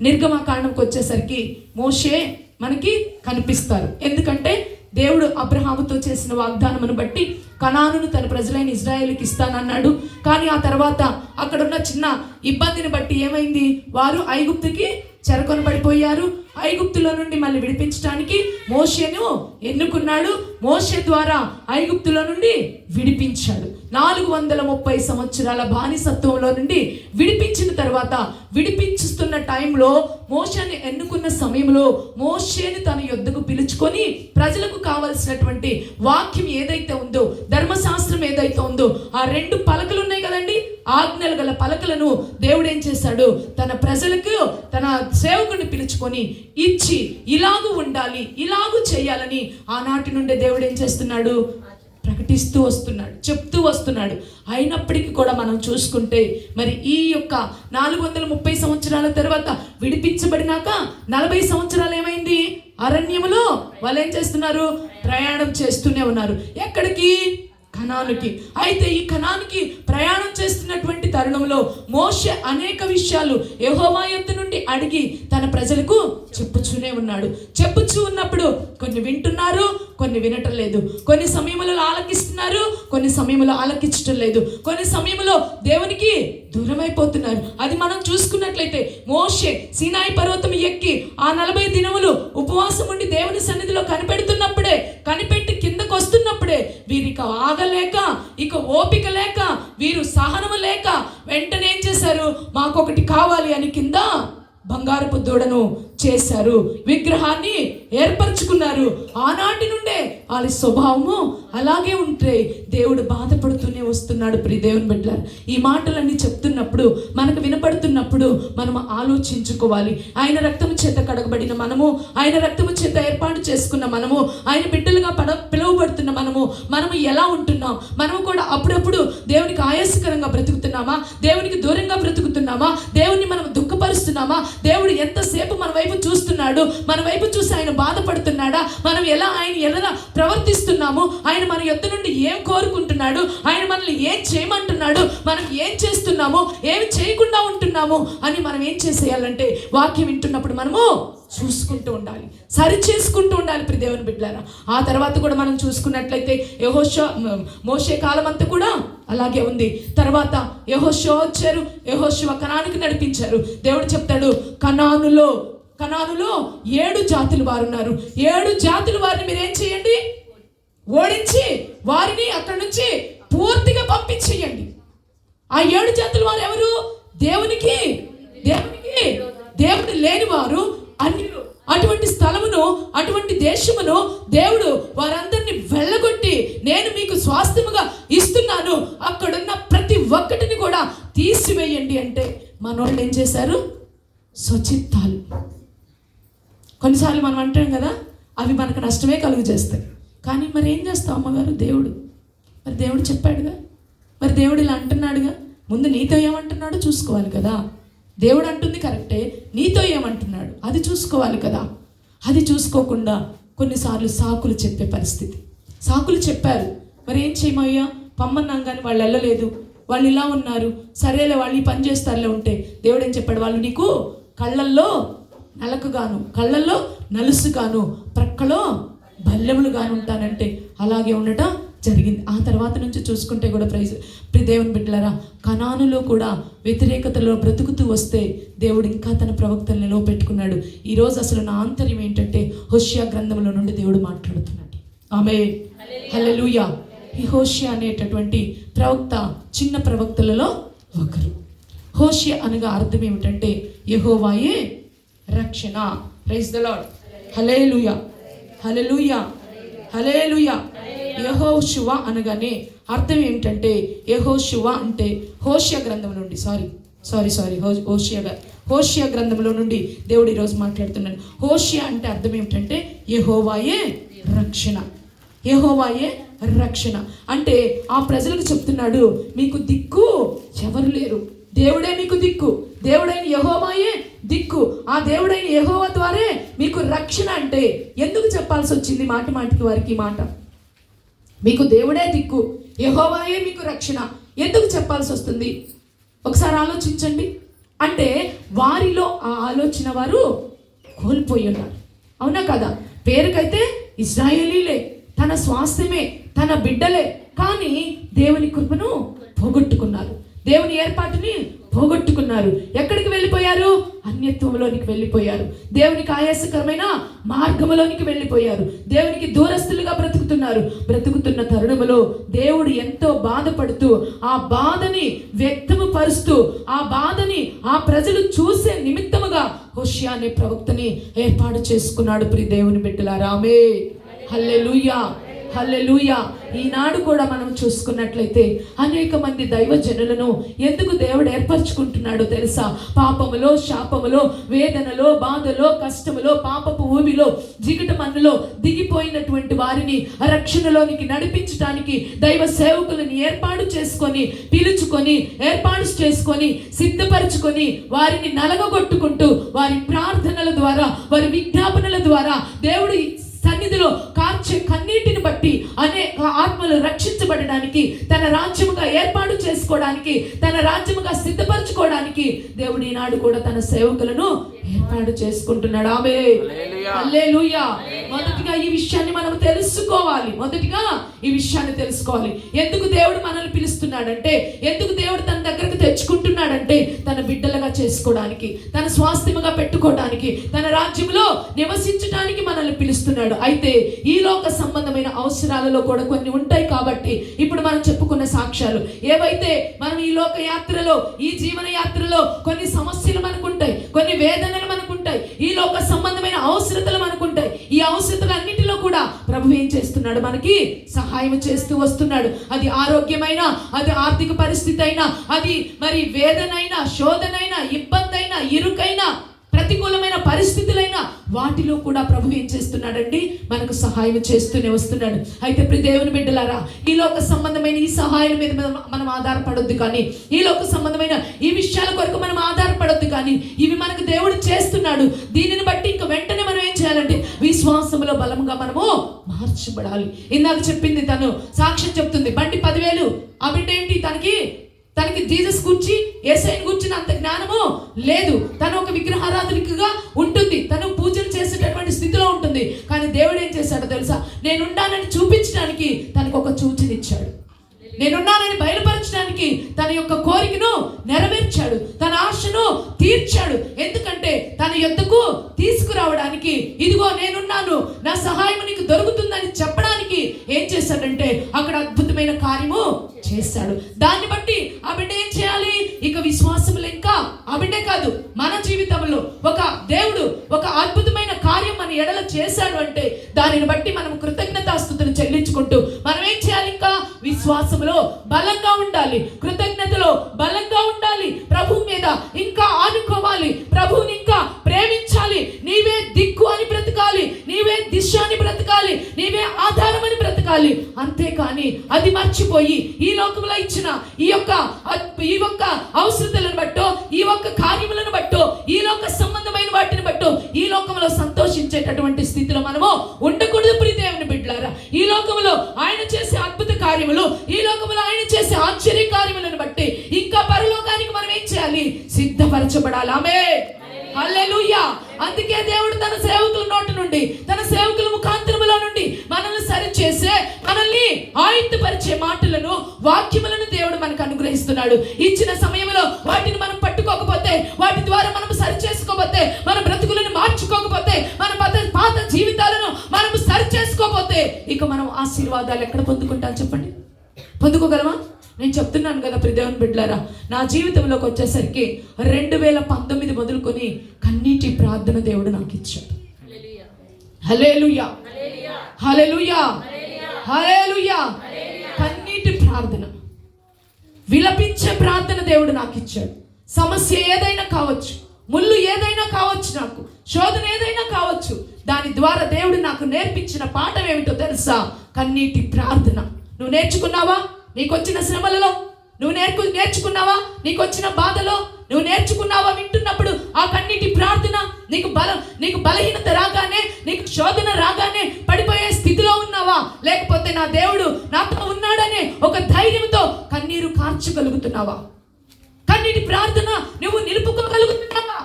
[SPEAKER 1] నిర్గమకాండంకి వచ్చేసరికి మోషే మనకి కనిపిస్తారు. ఎందుకంటే దేవుడు అబ్రహాముతో చేసిన వాగ్దానమును బట్టి కనానును తన ప్రజలైన ఇజ్రాయేలుకి ఇస్తానన్నాడు. కానీ ఆ తర్వాత అక్కడున్న చిన్న ఇబ్బందిని బట్టి ఏమైంది, వారు ఐగుప్తుకి చెరకొనబడిపోయారు. ఐగుప్తులో నుండి మళ్ళీ విడిపించడానికి మోషేను ఎన్నుకున్నాడు. మోషే ద్వారా ఐగుప్తులో నుండి విడిపించాడు. 430 సంవత్సరాల బానిసత్వంలో నుండి విడిపించిన తర్వాత, విడిపించుతున్న టైంలో మోషేని ఎన్నుకున్న సమయంలో మోషేని తన యొద్దకు పిలుచుకొని ప్రజలకు కావలసినటువంటి వాక్యం ఏదైతే ఉందో, ధర్మశాస్త్రం ఏదైతే ఉందో, ఆ 2 పలకలు ఉన్నాయి కదండి, ఆజ్ఞలు గల పలకలను దేవుడు ఏం చేశాడు, తన ప్రజలకు తన సేవకుని పిలుచుకొని ఇచ్చి ఇలాగూ ఉండాలి, ఇలాగూ చేయాలని ఆనాటి నుండి దేవుడు ఏం చేస్తున్నాడు, ప్రకటిస్తూ వస్తున్నాడు, చెప్తూ వస్తున్నాడు. అయినప్పటికీ కూడా మనం చూసుకుంటే మరి ఈ యొక్క 430 సంవత్సరాల తర్వాత విడిపించబడినాక 40 సంవత్సరాలు ఏమైంది, అరణ్యములో వాళ్ళు ఏం చేస్తున్నారు, ప్రయాణం చేస్తూనే ఉన్నారు. ఎక్కడికి, కనానుకి. అయితే ఈ కనానుకి ప్రయాణం చేస్తున్నటువంటి తరుణంలో మోషే అనేక విషయాలు యెహోవా యొద్ద నుండి అడిగి తన ప్రజలకు చెప్పుచూనే ఉన్నాడు. చెప్పుచూ ఉన్నప్పుడు కొన్ని వింటున్నారు, కొన్ని వినటం లేదు. కొన్ని సమయంలో ఆలకిస్తున్నారు, కొన్ని సమయంలో ఆలకించటం లేదు. కొన్ని సమయంలో దేవునికి దూరం అయిపోతున్నారు. అది మనం చూసుకున్నట్లయితే మోషే సీనాయి పర్వతం ఎక్కి ఆ 40 దినములు ఉపవాసం ఉండి దేవుని సన్నిధిలో కనిపెడుతున్నప్పుడే, కనిపెట్టి కిందకు వస్తున్నప్పుడే వీరికి ఆగలేక, ఇక ఓపిక లేక, వీరు సహనము లేక వెంటనే ఏం చేశారు, మాకొకటి కావాలి అని కింద బంగారపు దూడను చేశారు, విగ్రహాన్ని ఏర్పరచుకున్నారు. ఆనాటి నుండే వాళ్ళ స్వభావము అలాగే ఉంటే దేవుడు బాధపడుతూనే వస్తున్నాడు. ప్రియ దేవుని బిడ్డలారా, ఈ మాటలన్నీ చెప్తున్నప్పుడు, మనకు వినపడుతున్నప్పుడు మనం ఆలోచించుకోవాలి. ఆయన రక్తము చేత కడగబడిన మనము, ఆయన రక్తము చేత ఏర్పాటు చేసుకున్న మనము, ఆయన బిడ్డలుగా పిలువబడుతున్న మనము ఎలా ఉంటున్నాం? మనము కూడా అప్పుడప్పుడు దేవునికి ఆయాసకరంగా బ్రతుకుతున్నామా, దేవునికి దూరంగా బ్రతుకుతున్నామా, దేవుని మనం దుఃఖపరుస్తున్నామా, దేవుడు ఎంతసేపు మన వైపు చూస్తున్నాడు, మన వైపు చూసి ఆయన బాధపడుతున్నాడా, మనం ఆయన ఎలా ప్రవర్తిస్తున్నాము, ఆయన మన యొద్ద నుండి ఏం కోరుకుంటున్నాడు, ఆయన మనల్ని ఏం చేయమంటున్నాడు, మనం ఏం చేస్తున్నాము, ఏమి చేయకుండా ఉంటున్నాము అని మనం ఏం చేసేయాలంటే వాక్యం వింటున్నప్పుడు మనము చూసుకుంటూ ఉండాలి, సరి చేసుకుంటూ ఉండాలి. ప్రియ దేవుని బిడ్డలారా, ఆ తర్వాత కూడా మనం చూసుకున్నట్లయితే మోషే కాలం అంతా కూడా అలాగే ఉంది. తర్వాత యెహోషువ వచ్చారు, యెహోషువ కనానుకి నడిపించారు. దేవుడు చెప్తాడు, కనానులో 7 జాతులు వారు ఉన్నారు. 7 జాతుల వారిని మీరేం చేయండి, ఓడించి వారిని అక్కడి నుంచి పూర్తిగా పంపించేయండి. ఆ 7 జాతుల వారు ఎవరు? దేవుడు లేని వారు, అన్యులు. అటువంటి స్థలమును, అటువంటి దేశమును దేవుడు వారందరినీ వెళ్ళగొట్టి నేను మీకు స్వాస్థ్యముగా ఇస్తున్నాను, అక్కడున్న ప్రతి ఒక్కటిని కూడా తీసివేయండి అంటే మనోళ్ళు ఏం చేశారు, స్వచిత్తాలు. కొన్నిసార్లు మనం అంటాం కదా, అవి మనకు నష్టమే కలుగు చేస్తాయి. కానీ మరి ఏం చేస్తాం అమ్మగారు, దేవుడు చెప్పాడుగా, మరి దేవుడు ఇలా అంటున్నాడుగా, ముందు నీతో ఏమంటున్నాడో చూసుకోవాలి కదా. దేవుడు అంటుంది కరెక్టే, నీతో ఏమంటున్నాడు అది చూసుకోవాలి కదా. అది చూసుకోకుండా కొన్నిసార్లు సాకులు చెప్పే పరిస్థితి. సాకులు చెప్పారు, మరి ఏం చేయమయ్యా, పమ్మన్నాం కానీ వాళ్ళు వెళ్ళలేదు, వాళ్ళు ఇలా ఉన్నారు, సరేలే వాళ్ళు ఈ పని చేస్తారులే ఉంటే దేవుడు ఏం చెప్పాడు, వాళ్ళు నీకు కళ్ళల్లో నలకగాను, కళ్ళల్లో నలుసుగాను, ప్రక్కలో బల్లెములుగాను ఉంటానంటే అలాగే ఉండటం జరిగింది. ఆ తర్వాత నుంచి చూసుకుంటే కూడా ప్రియ దేవుని బిడ్డలారా, కనానులో కూడా వ్యతిరేకతలో బ్రతుకుతూ వస్తే దేవుడు ఇంకా తన ప్రవక్తలను నిలవపెట్టుకున్నాడు. ఈరోజు అసలు నా ఆంతర్యం ఏంటంటే హోషియా గ్రంథంలో నుండి దేవుడు మాట్లాడుతున్నాడు. ఆమేన్, హల్లెలూయా. ఈ హోషియా అనేటటువంటి ప్రవక్త చిన్న ప్రవక్తలలో ఒకరు. హోషియా అనగా అర్థం ఏమిటంటే యెహోవాయే రక్షణ. Praise the Lord, hallelujah, hallelujah, హల్లెలూయా. యెహోషువ అనగానే అర్థం ఏమిటంటే, యెహోషువ అంటే హోషియా గ్రంథం నుండి హోషియా గ్రంథంలో నుండి దేవుడు ఈరోజు మాట్లాడుతున్నాడు. హోషియా అంటే అర్థం ఏమిటంటే యెహోవాయే రక్షణ. యెహోవాయే రక్షణ అంటే ఆ ప్రజలకు చెప్తున్నాడు, మీకు దిక్కు ఎవరు లేరు, దేవుడే మీకు దిక్కు, దేవుడైన యెహోవాయే దిక్కు. ఆ దేవుడైన యెహోవా ద్వారే మీకు రక్షణ. అంటే ఎందుకు చెప్పాల్సి వచ్చింది మాటికి వారికి మాట? మీకు దేవుడే దిక్కు, యెహోవాయే మీకు రక్షణ ఎందుకు చెప్పాల్సి వస్తుంది? ఒకసారి ఆలోచించండి. అంటే వారిలో ఆ ఆలోచన వారు కోల్పోయి ఉన్నారు. అవునా కదా? పేరుకైతే ఇశ్రాయేలీలే, తన స్వాస్థ్యమే, తన బిడ్డలే, కానీ దేవుని కృపను పోగొట్టుకున్నారు, దేవుని ఏర్పాటుని పోగొట్టుకున్నారు. ఎక్కడికి వెళ్ళిపోయారు? అన్యత్వంలోనికి వెళ్ళిపోయారు. దేవునికి ఆయాసకరమైన మార్గంలోనికి వెళ్ళిపోయారు. దేవునికి దూరస్తులుగా బ్రతుకుతున్న తరుణములో దేవుడు ఎంతో బాధపడుతూ ఆ బాధని వ్యక్తము పరుస్తూ ఆ బాధని ఆ ప్రజలు చూసే నిమిత్తముగా హోషేయ అనే ప్రవక్తని ఏర్పాటు చేసుకున్నాడు. ప్రియ దేవుని బిడ్డలారా, ఆమేన్, హల్లెలూయా, హల్లెలూయా. ఈనాడు కూడా మనం చూసుకున్నట్లయితే అనేక మంది దైవజనులను ఎందుకు దేవుడు ఏర్పరచుకుంటున్నాడో తెలుసా? పాపములో, శాపములో, వేదనలో, బాధలో, కష్టములో, పాపపు ఊబిలో, జిగట మన్నులో దిగిపోయినటువంటి వారిని రక్షణలోనికి నడిపించడానికి దైవ సేవకులను ఏర్పాటు చేసుకొని, పిలుచుకొని, ఏర్పాటు చేసుకొని, సిద్ధపరచుకొని, వారిని నలగగొట్టుకుంటూ వారి ప్రార్థనల ద్వారా, వారి విజ్ఞాపనల ద్వారా దేవుడి సన్నిధిలో కార్చే కన్నీటిని బట్టి అనేక ఆత్మలు రక్షించబడడానికి, తన రాజ్యముగా ఏర్పాటు చేసుకోవడానికి, తన రాజ్యముగా సిద్ధపరచుకోవడానికి దేవుడు ఈనాడు కూడా తన సేవకులను ఏర్పాటు చేసుకుంటున్నాడు. ఆమేన్, హల్లెలూయా. మొదటిగా ఈ విషయాన్ని మనం తెలుసుకోవాలి. ఎందుకు దేవుడు మనల్ని పిలుస్తున్నాడంటే, ఎందుకు దేవుడు తన దగ్గరకు తెచ్చుకుంటున్నాడంటే తన బిడ్డలుగా చేసుకోవడానికి, తన స్వాస్థ్యముగా పెట్టుకోవడానికి, తన రాజ్యంలో నివసించడానికి మనల్ని పిలుస్తున్నాడు. అయితే ఈ లోక సంబంధమైన అవసరాలలో కూడా కొన్ని ఉంటాయి. కాబట్టి ఇప్పుడు మనం చెప్పుకున్న సాక్ష్యాలు ఏవైతే మనం ఈ లోక యాత్రలో, ఈ జీవన యాత్రలో కొన్ని సమస్యలు మనకుంటాయి, కొన్ని వేదనలు మనకుంటాయి, ఈ లోక సంబంధమైన అవసరతలు మనకుంటాయి. ఈ అవసరతలన్నిటిలో కూడా ప్రభు ఏం చేస్తున్నాడు? మనకి సహాయం చేస్తూ వస్తున్నాడు. అది ఆరోగ్యమైనా, అది ఆర్థిక పరిస్థితి అయినా, అది మరి వేదనైనా, శోధనైనా, ఇబ్బందైనా, ఇరుకైనా, ప్రతికూలమైన పరిస్థితులైనా వాటిలో కూడా ప్రభు ఏం చేస్తున్నాడండి? మనకు సహాయం చేస్తూనే వస్తున్నాడు. అయితే ప్రియ దేవుని బిడ్డలారా, ఈ లోక సంబంధమైన ఈ సహాయం మీద మనం ఆధారపడొద్దు, కానీ ఈ లోక సంబంధమైన ఈ విషయాల కొరకు మనం ఆధారపడొద్దు, కానీ ఇవి మనకు దేవుడు చేస్తున్నాడు. దీనిని బట్టి ఇంకా వెంటనే మనం ఏం చేయాలంటే విశ్వాసంలో బలంగా మనము మార్చబడాలి. ఇందాక చెప్పింది, తను సాక్ష్యం చెప్తుంది, బండి 10,000. ఆ బిడ్డ ఏంటి? తనకి జీసస్ గురించి, యేసయ్యను గురించిన అంత జ్ఞానము లేదు. తను ఒక విగ్రహారాధకుగా ఉంటుంది, తను పూజలు చేసేటటువంటి స్థితిలో ఉంటుంది. కానీ దేవుడు ఏం చేశాడో తెలుసా? నేనున్నానని చూపించడానికి తనకు ఒక సూచనిచ్చాడు. నేనున్నానని బయలుపరచడానికి తన యొక్క కోరికను నెరవేర్చాడు, తన ఆశను తీర్చాడు. ఎందుకంటే తన యొద్దకు తీసుకురావడానికి, ఇదిగో నేనున్నాను, నా సహాయం నీకు దొరుకుతుందని చెప్పడానికి ఏం చేశాడంటే అక్కడ అద్భుతమైన కార్యము చేశాడు. దాన్ని బట్టి ఆ బిడ్డ ఏం చేయాలి? ఇక విశ్వాసములు ఇంకా ఆ బిడ్డే కాదు, మన జీవితంలో ఒక దేవుడు ఒక అద్భుతమైన కార్యం మన ఎడల చేశాడు అంటే దానిని బట్టి మనం కృతజ్ఞతాస్తుతులు చెల్లించుకుంటూ మనం ఏం చేయాలి? ఇంకా విశ్వాసములో బలంగా ఉండాలి, కృతజ్ఞతలో బలంగా ఉండాలి, ప్రభు మీద ఇంకా ఆనుకోవాలి, ప్రభువుని ఇంకా ప్రేమించాలి. నీవే దిక్కు అని బ్రతకాలి, నీవే దిశ అని బ్రతకాలి, నీవే ఆధారం అని బ్రతకాలి. అంతేకాని అది మర్చిపోయి ఈ లోకంలో ఇచ్చిన ఈ యొక్క అవసరతలను బట్టో, ఈ యొక్క కార్యములను బట్టో, ఈ లోక సంబంధమైన వాటిని బట్టో ఈ లోకంలో సంతోషించేటటువంటి స్థితిలో మనము ఉండకూడదు. ప్రియ దేవుని బిడ్డలారా, ఈ లోకంలో ఆయన చేసే అద్భుత కార్యములు, ఈ లోకంలో ఆయన చేసే ఆశ్చర్య కార్యములను బట్టి ఇంకా పరలోకానికి మనం ఏం చేయాలి? సిద్ధపరచబడాలి. ఆమేన్, హల్లెలూయా. అందుకే దేవుడు తన సేవకుల నోటి నుండి, తన సేవకుల ముఖాంతరముల నుండి మనల్ని సరిచేసే, మనల్ని ఆయుధపరిచే మాటలను, వాక్యములను దేవుడు మనకు అనుగ్రహిస్తున్నాడు. ఇచ్చిన సమయంలో వాటిని మనం పట్టుకోకపోతే, వాటి ద్వారా మనం సరి చేసుకోకపోతే, మన బ్రతుకులను మార్చుకోకపోతే, మన పాత జీవితాలను మనం సరి చేసుకోకపోతే ఇక మనం ఆశీర్వాదాలు ఎక్కడ పొందుకుంటాం చెప్పండి? పొందుకోగలమా? నేను చెప్తున్నాను కదా ప్రియ దేవుని బిడ్డలారా, నా జీవితంలోకి వచ్చేసరికి 2019 మొదలుకొని కన్నీటి ప్రార్థన దేవుడు నాకు ఇచ్చాడు. హల్లెలూయా, హల్లెలూయా, హల్లెలూయా. కన్నీటి ప్రార్థన, విలపించే ప్రార్థన దేవుడు నాకు ఇచ్చాడు. సమస్య ఏదైనా కావచ్చు, ముళ్ళు ఏదైనా కావచ్చు, నాకు శోధన ఏదైనా కావచ్చు, దాని ద్వారా దేవుడు నాకు నేర్పించిన పాఠం ఏమిటో తెలుసా? కన్నీటి ప్రార్థన. నువ్వు నేర్చుకున్నావా? నీకొచ్చిన శ్రమలలో నువ్వు నేర్చుకున్నావా? నీకొచ్చిన బాధలో నువ్వు నేర్చుకున్నావా? వింటున్నప్పుడు ఆ కన్నీటి ప్రార్థన నీకు బలహీనత రాగానే, నీకు శోధన రాగానే పడిపోయే స్థితిలో ఉన్నావా? లేకపోతే నా దేవుడు నాతో ఉన్నాడనే ఒక ధైర్యంతో కన్నీరు కార్చగలుగుతున్నావా? కన్నీటి ప్రార్థన నువ్వు నిలుపుకోగలుగుతున్నావా?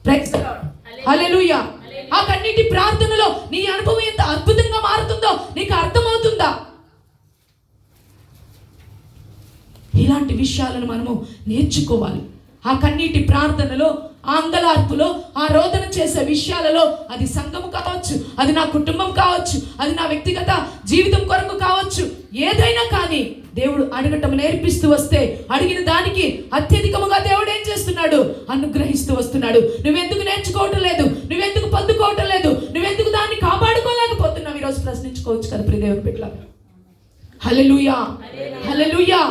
[SPEAKER 1] ప్రైజ్ ది లార్డ్, హల్లెలూయా. ఆ కన్నీటి ప్రార్థనలో నీ అనుభవం ఎంత అద్భుతంగా మారుతుందో నీకు అర్థమవుతుందా? ఇలాంటి విషయాలను మనము నేర్చుకోవాలి. ఆ కన్నీటి ప్రార్థనలో, ఆ అంగలార్పులో, ఆ రోదన చేసే విషయాలలో, అది సంఘము కావచ్చు, అది నా కుటుంబం కావచ్చు, అది నా వ్యక్తిగత జీవితం కొరకు కావచ్చు, ఏదైనా కానీ దేవుడు అడగటం నేర్పిస్తూ వస్తే అడిగిన దానికి అత్యధికముగా దేవుడు ఏం చేస్తున్నాడు? అనుగ్రహిస్తూ వస్తున్నాడు. నువ్వెందుకు నేర్చుకోవటం లేదు? నువ్వెందుకు పొందుకోవటం లేదు? నువ్వెందుకు దాన్ని కాపాడుకోలేకపోతున్నావు? ఈరోజు ప్రశ్నించుకోవచ్చు కదా ప్రియ దేవుని బిడ్డలారా. హల్లెలూయా, హల్లెలూయా.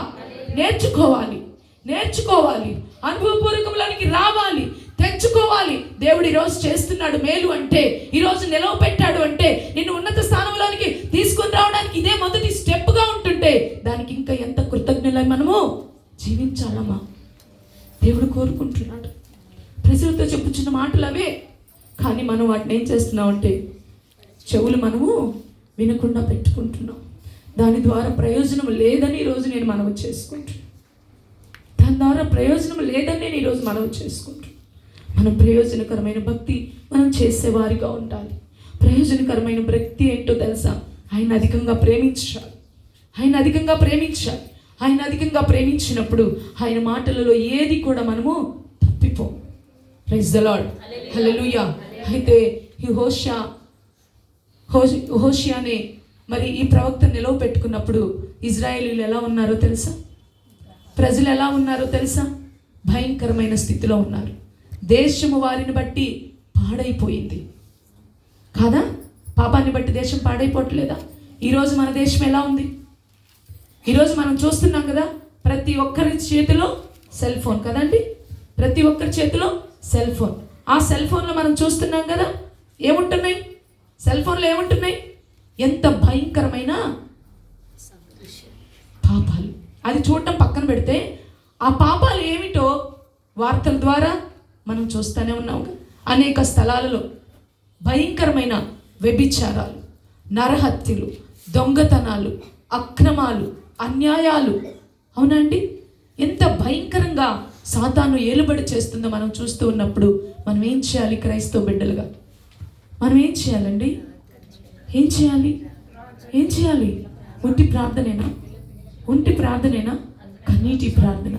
[SPEAKER 1] నేర్చుకోవాలి, నేర్చుకోవాలి, అనుభవపూర్వకంలోనికి రావాలి, తెచ్చుకోవాలి. దేవుడు ఈరోజు చేస్తున్నాడు మేలు అంటే, ఈరోజు నిలవ పెట్టాడు అంటే, నిన్ను ఉన్నత స్థానంలోనికి తీసుకుని రావడానికి ఇదే మొదటి స్టెప్గా ఉంటుంటే దానికి ఇంకా ఎంత కృతజ్ఞులై మనము జీవించాలమ్మా దేవుడు కోరుకుంటున్నాడు. ప్రజలతో చెప్పుచున్న మాటలు అవే, కానీ మనం వాటిని ఏం చేస్తున్నామంటే చెవులు మనము వినకుండా పెట్టుకుంటున్నాం. దాని ద్వారా ప్రయోజనం లేదని ఈరోజు నేను మనవి చేసుకుంటున్నాను. దాని ద్వారా ప్రయోజనం లేదని నేను ఈరోజు మనవి చేసుకుంటున్నాను. మనం ప్రయోజనకరమైన భక్తి మనం చేసేవారిగా ఉండాలి. ప్రయోజనకరమైన భక్తి ఏంటో తెలుసా? ఆయన అధికంగా ప్రేమించాలి, ఆయన అధికంగా ప్రేమించాలి. ఆయన అధికంగా ప్రేమించినప్పుడు ఆయన మాటలలో ఏది కూడా మనము తప్పిపోం. ప్రైజ్ ది లార్డ్, హల్లెలూయా. అయితే ఈ హోషియానే మరి ఈ ప్రవక్త నిలవ పెట్టుకున్నప్పుడు ఇజ్రాయేలీలు ఎలా ఉన్నారో తెలుసా? ప్రజలు ఎలా ఉన్నారో తెలుసా? భయంకరమైన స్థితిలో ఉన్నారు. దేశము వారిని బట్టి పాడైపోయింది కాదా? పాపాన్ని బట్టి దేశం పాడైపోవట్లేదా? ఈరోజు మన దేశం ఎలా ఉంది? ఈరోజు మనం చూస్తున్నాం కదా, ప్రతి ఒక్కరి చేతిలో సెల్ ఫోన్ కదండి. ప్రతి ఒక్కరి చేతిలో సెల్ ఫోన్. ఆ సెల్ ఫోన్లో మనం చూస్తున్నాం కదా, ఏముంటున్నాయి సెల్ ఫోన్లో? ఏముంటున్నాయి? ఎంత భయంకరమైన పాపాలు. అది చూడటం పక్కన పెడితే ఆ పాపాలు ఏమిటో వార్తల ద్వారా మనం చూస్తూనే ఉన్నాం. అనేక స్థలాలలో భయంకరమైన వ్యభిచారాలు, నరహత్యలు, దొంగతనాలు, అక్రమాలు, అన్యాయాలు. అవునండి, ఎంత భయంకరంగా సాతాను ఏలుబడి చేస్తుందో మనం చూస్తూ ఉన్నప్పుడు మనం ఏం చేయాలి? క్రైస్తవ బిడ్డలుగా మనం ఏం చేయాలండి? ఏం చేయాలి? ఏం చేయాలి? ఒంటి ప్రార్థనేనా? ఒంటి ప్రార్థనేనా? కన్నీటి ప్రార్థన,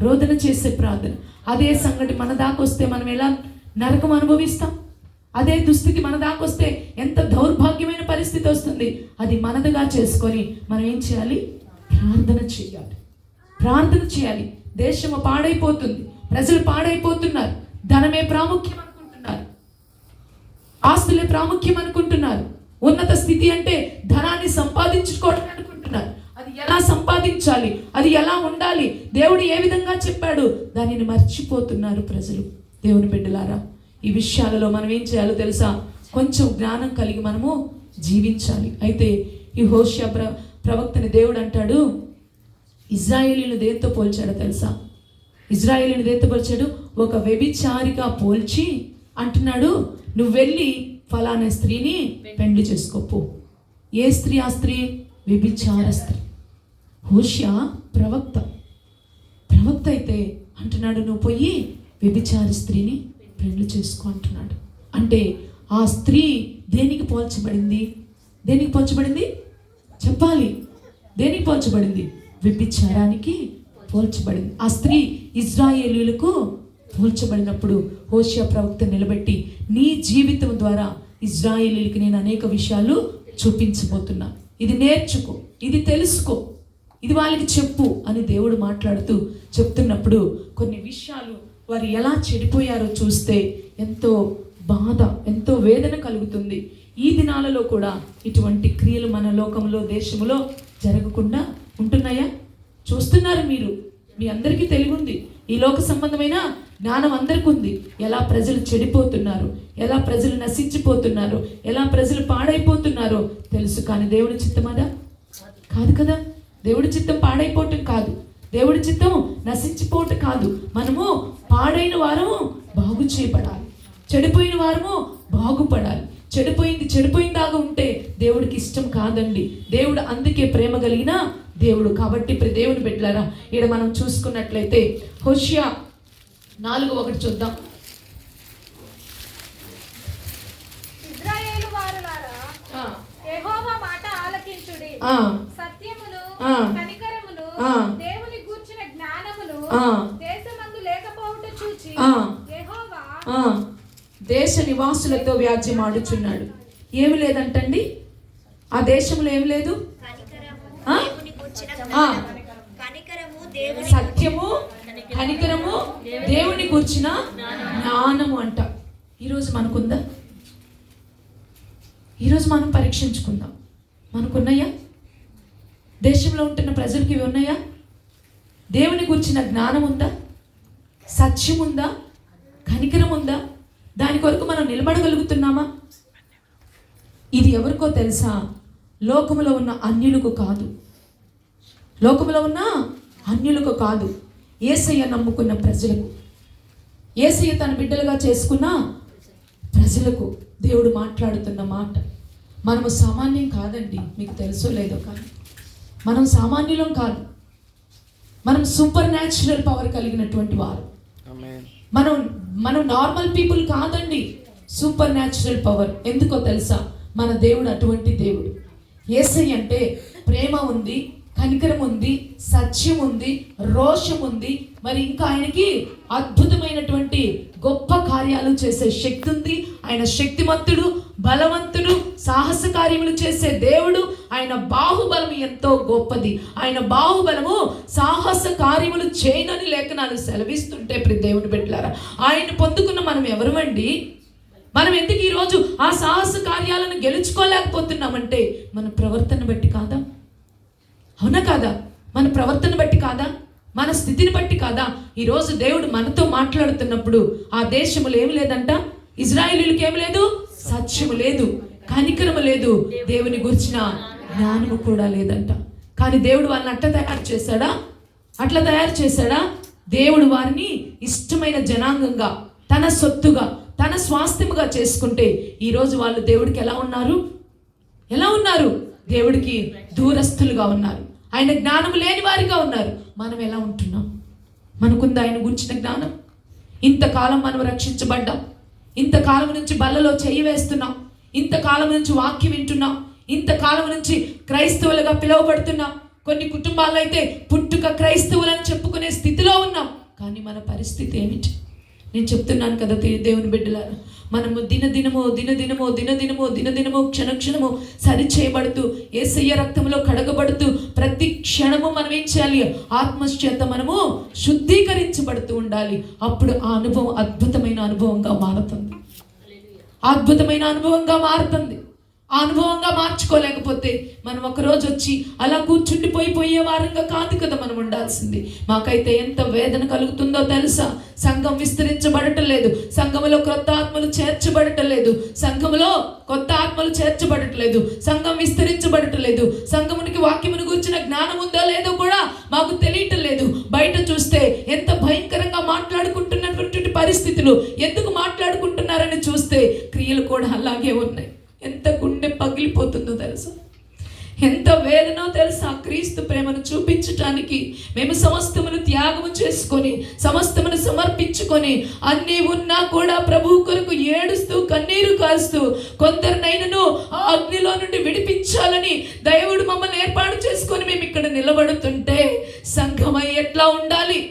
[SPEAKER 1] రోదన చేసే ప్రార్థన. అదే సంగతి మన దాకొస్తే మనం ఎలా నరకం అనుభవిస్తాం? అదే దుస్థితి మన దాకొస్తే ఎంత దౌర్భాగ్యమైన పరిస్థితి వస్తుంది. అది మనదిగా చేసుకొని మనం ఏం చేయాలి? ప్రార్థన చేయాలి, ప్రార్థన చేయాలి. దేశము పాడైపోతుంది, ప్రజలు పాడైపోతున్నారు. ధనమే ప్రాముఖ్యం అనుకుంటున్నారు, ఆస్తులే ప్రాముఖ్యం అనుకుంటున్నారు. ఉన్నత స్థితి అంటే ధనాన్ని సంపాదించుకోవడం అనుకుంటున్నారు. అది ఎలా సంపాదించాలి, అది ఎలా ఉండాలి, దేవుడు ఏ విధంగా చెప్పాడు, దానిని మర్చిపోతున్నారు ప్రజలు. దేవుని బిడ్డలారా, ఈ విషయాలలో మనం ఏం చేయాలో తెలుసా? కొంచెం జ్ఞానం కలిగి మనము జీవించాలి. అయితే ఈ హోషియా ప్రవక్తని దేవుడు అంటాడు, ఇజ్రాయేలీని దేంతో పోల్చాడో తెలుసా? ఇజ్రాయేలీని దేంతో పోల్చాడు? ఒక వ్యభిచారిగా పోల్చి అంటున్నాడు, నువ్వు వెళ్ళి ఫలానా స్త్రీని పెండ్లి చేసుకోపో. ఏ స్త్రీ? ఆ స్త్రీ వ్యభిచార స్త్రీ. హోషియా ప్రవక్త అయితే అంటున్నాడు, నువ్వు పోయి వ్యభిచారి స్త్రీని పెండ్లి చేసుకో అంటున్నాడు. అంటే ఆ స్త్రీ దేనికి పోల్చబడింది? దేనికి పోల్చబడింది చెప్పాలి? దేనికి పోల్చబడింది? వ్యభిచారానికి పోల్చబడింది. ఆ స్త్రీ ఇజ్రాయేలీయులకు పోల్చబడినప్పుడు హోషియా ప్రవక్త నిలబెట్టి, నీ జీవితం ద్వారా ఇజ్రాయేలీయులకి నేను అనేక విషయాలు చూపించబోతున్నా, ఇది నేర్చుకో, ఇది తెలుసుకో, ఇది వాళ్ళకి చెప్పు అని దేవుడు మాట్లాడుతూ చెప్తున్నప్పుడు కొన్ని విషయాలు వారు ఎలా చెడిపోయారో చూస్తే ఎంతో బాధ, ఎంతో వేదన కలుగుతుంది. ఈ దినాలలో కూడా ఇటువంటి క్రియలు మన లోకంలో, దేశంలో జరగకుండా ఉంటున్నాయా? చూస్తున్నారు మీరు, మీ అందరికీ తెలివి ఉంది, ఈ లోక సంబంధమైన జ్ఞానం అందరికీ ఉంది. ఎలా ప్రజలు చెడిపోతున్నారు, ఎలా ప్రజలు నశించిపోతున్నారు, ఎలా ప్రజలు పాడైపోతున్నారో తెలుసు. కానీ దేవుడి చిత్తం అదా? కాదు కదా. దేవుడి చిత్తం పాడైపోవటం కాదు, దేవుడి చిత్తం నశించిపోవటం కాదు. మనము పాడైన వారము బాగు చేయబడాలి, చెడిపోయిన వారము బాగుపడాలి. చెడిపోయిందాగా ఉంటే దేవుడికి ఇష్టం కాదండి. దేవుడు అందుకే ప్రేమ కలిగిన దేవుడు. కాబట్టి ఇప్పుడు దేవుని బిడ్డలారా, ఇక్కడ మనం చూసుకున్నట్లయితే హోషియా 4:1 చూద్దాం.
[SPEAKER 2] ఇశ్రాయేలు వారలారా, యెహోవా మాట ఆలకించుడి. సత్యమును కనికరమును దేవుని గూర్చిన జ్ఞానమును దేశమందు లేకపోవుట చూచి యెహోవా
[SPEAKER 1] దేశ నివాసులతో వ్యాజ్యమాడుచున్నాడు. ఏమి లేదంటండి ఆ దేశంలో? ఏం లేదు? సత్యము కనికరము దేవుని గూర్చిన జ్ఞానము అంట. ఈరోజు మనకుందా? ఈరోజు మనం పరీక్షించుకుందాం, మనకున్నాయా? దేశంలో ఉంటున్న ప్రజలకి ఇవి ఉన్నాయా? దేవుని గురించిన జ్ఞానం ఉందా? సత్యం ఉందా? కనికరం ఉందా? దాని కొరకు మనం నిలబడగలుగుతున్నామా? ఇది ఎవరికో తెలుసా? లోకములో ఉన్న అన్యులకు కాదు, లోకములో ఉన్న అన్యులకు కాదు, యేసయ్య నమ్ముకున్న ప్రజలకు, యేసయ్య తన బిడ్డలుగా చేసుకున్న ప్రజలకు దేవుడు మాట్లాడుతున్న మాట. మనము సామాన్యం కాదండి, మీకు తెలుసో లేదో, కానీ మనం సామాన్యులం కాదు. మనం సూపర్ న్యాచురల్ పవర్ కలిగినటువంటి వారు. మనం నార్మల్ పీపుల్ కాదండి, సూపర్ న్యాచురల్ పవర్. ఎందుకో తెలుసా? మన దేవుడు అటువంటి దేవుడు. యేసయ్య అంటే ప్రేమ ఉంది, కనికరం ఉంది, సత్యం ఉంది, రోషం ఉంది, మరి ఇంకా ఆయనకి అద్భుతమైనటువంటి గొప్ప కార్యాలు చేసే శక్తి ఉంది. ఆయన శక్తిమంతుడు, బలవంతుడు, సాహస కార్యములు చేసే దేవుడు. ఆయన బాహుబలం ఎంతో గొప్పది. ఆయన బాహుబలము సాహస కార్యములు చేయనని లేఖనాలు సెలవిస్తుంటే ప్రియ దేవుని బిడ్డలారా, ఆయన పొందుకున్న మనం ఎవరమండి? మనం ఎందుకు ఈరోజు ఆ సాహస కార్యాలను గెలుచుకోలేకపోతున్నామంటే మన ప్రవర్తన బట్టి కాదా? అవునా కాదా? మన ప్రవర్తన బట్టి కాదా? మన స్థితిని బట్టి కాదా? ఈరోజు దేవుడు మనతో మాట్లాడుతున్నప్పుడు ఆ దేశములు ఏమి లేదంట, ఇజ్రాయేలీయులకి ఏమి లేదు, సత్యము లేదు, కనికరము లేదు, దేవుని గురించిన జ్ఞానము కూడా లేదంట. కానీ దేవుడు వాళ్ళని అట్లా తయారు చేశాడా? అట్లా తయారు చేశాడా? దేవుడు వారిని ఇష్టమైన జనాంగంగా, తన సొత్తుగా, తన స్వాస్థ్యముగా చేసుకుంటే ఈరోజు వాళ్ళు దేవుడికి ఎలా ఉన్నారు? ఎలా ఉన్నారు? దేవుడికి దూరస్తులుగా ఉన్నారు. ఆయన జ్ఞానం లేని వారిగా ఉన్నారు. మనం ఎలా ఉంటున్నాం? మనకుందా ఆయన గురించిన జ్ఞానం? ఇంతకాలం మనం రక్షించబడ్డాం, ఇంతకాలం నుంచి బల్లలో చెయ్యి వేస్తున్నాం, ఇంతకాలం నుంచి వాక్యం వింటున్నాం, ఇంతకాలం నుంచి క్రైస్తవులుగా పిలువబడుతున్నాం. కొన్ని కుటుంబాల్లో అయితే పుట్టుక క్రైస్తవులని చెప్పుకునే స్థితిలో ఉన్నాం. కానీ మన పరిస్థితి ఏమిటి? నేను చెప్తున్నాను కదా దేవుని బిడ్డలారా, మనము దినదినము క్షణక్షణము సరిచేయబడుతూ యేసయ్య రక్తంలో కడగబడుతూ ప్రతి క్షణము మనం ఏం చేయాలి? ఆత్మచేత మనము శుద్ధీకరించబడుతూ ఉండాలి. అప్పుడు ఆ అనుభవం అద్భుతమైన అనుభవంగా మారుతుంది. అద్భుతమైన అనుభవంగా మారుతుంది. ఆ అనుభవంగా మార్చుకోలేకపోతే మనం ఒకరోజు వచ్చి అలా కూర్చుండిపోయే వారంగా కాదు కదా మనం ఉండాల్సింది. మాకైతే ఎంత వేదన కలుగుతుందో తెలుసా? సంఘం విస్తరించబడటం లేదు, సంఘములో కొత్త ఆత్మలు చేర్చబడటం లేదు, సంఘములో కొత్త ఆత్మలు చేర్చబడట్లేదు, సంఘం విస్తరించబడటం లేదు, సంఘమునికి వాక్యమును గురించిన జ్ఞానం ఉందో లేదో కూడా మాకు తెలియటం లేదు. బయట చూస్తే ఎంత భయంకరంగా మాట్లాడుకుంటున్నటువంటి పరిస్థితులు, ఎందుకు మాట్లాడుకుంటున్నారని చూస్తే క్రియలు కూడా అలాగే ఉన్నాయి. ఎంత గుండె పగిలిపోతుందో తెలుసా? ఎంత వేదనో తెలుసా? క్రీస్తు ప్రేమను చూపించటానికి మేము సమస్తమును త్యాగము చేసుకొని, సమస్తమును సమర్పించుకొని, అన్నీ ఉన్నా కూడా ప్రభు కొరకు ఏడుస్తూ కన్నీరు కాస్తూ కొందరినైనను ఆ అగ్నిలో నుండి విడిపించాలని దేవుడు మమ్మల్ని ఏర్పాటు చేసుకొని మేము ఇక్కడ నిలబడుతుంటే సంఘమై ఎట్లా ఉండాలి?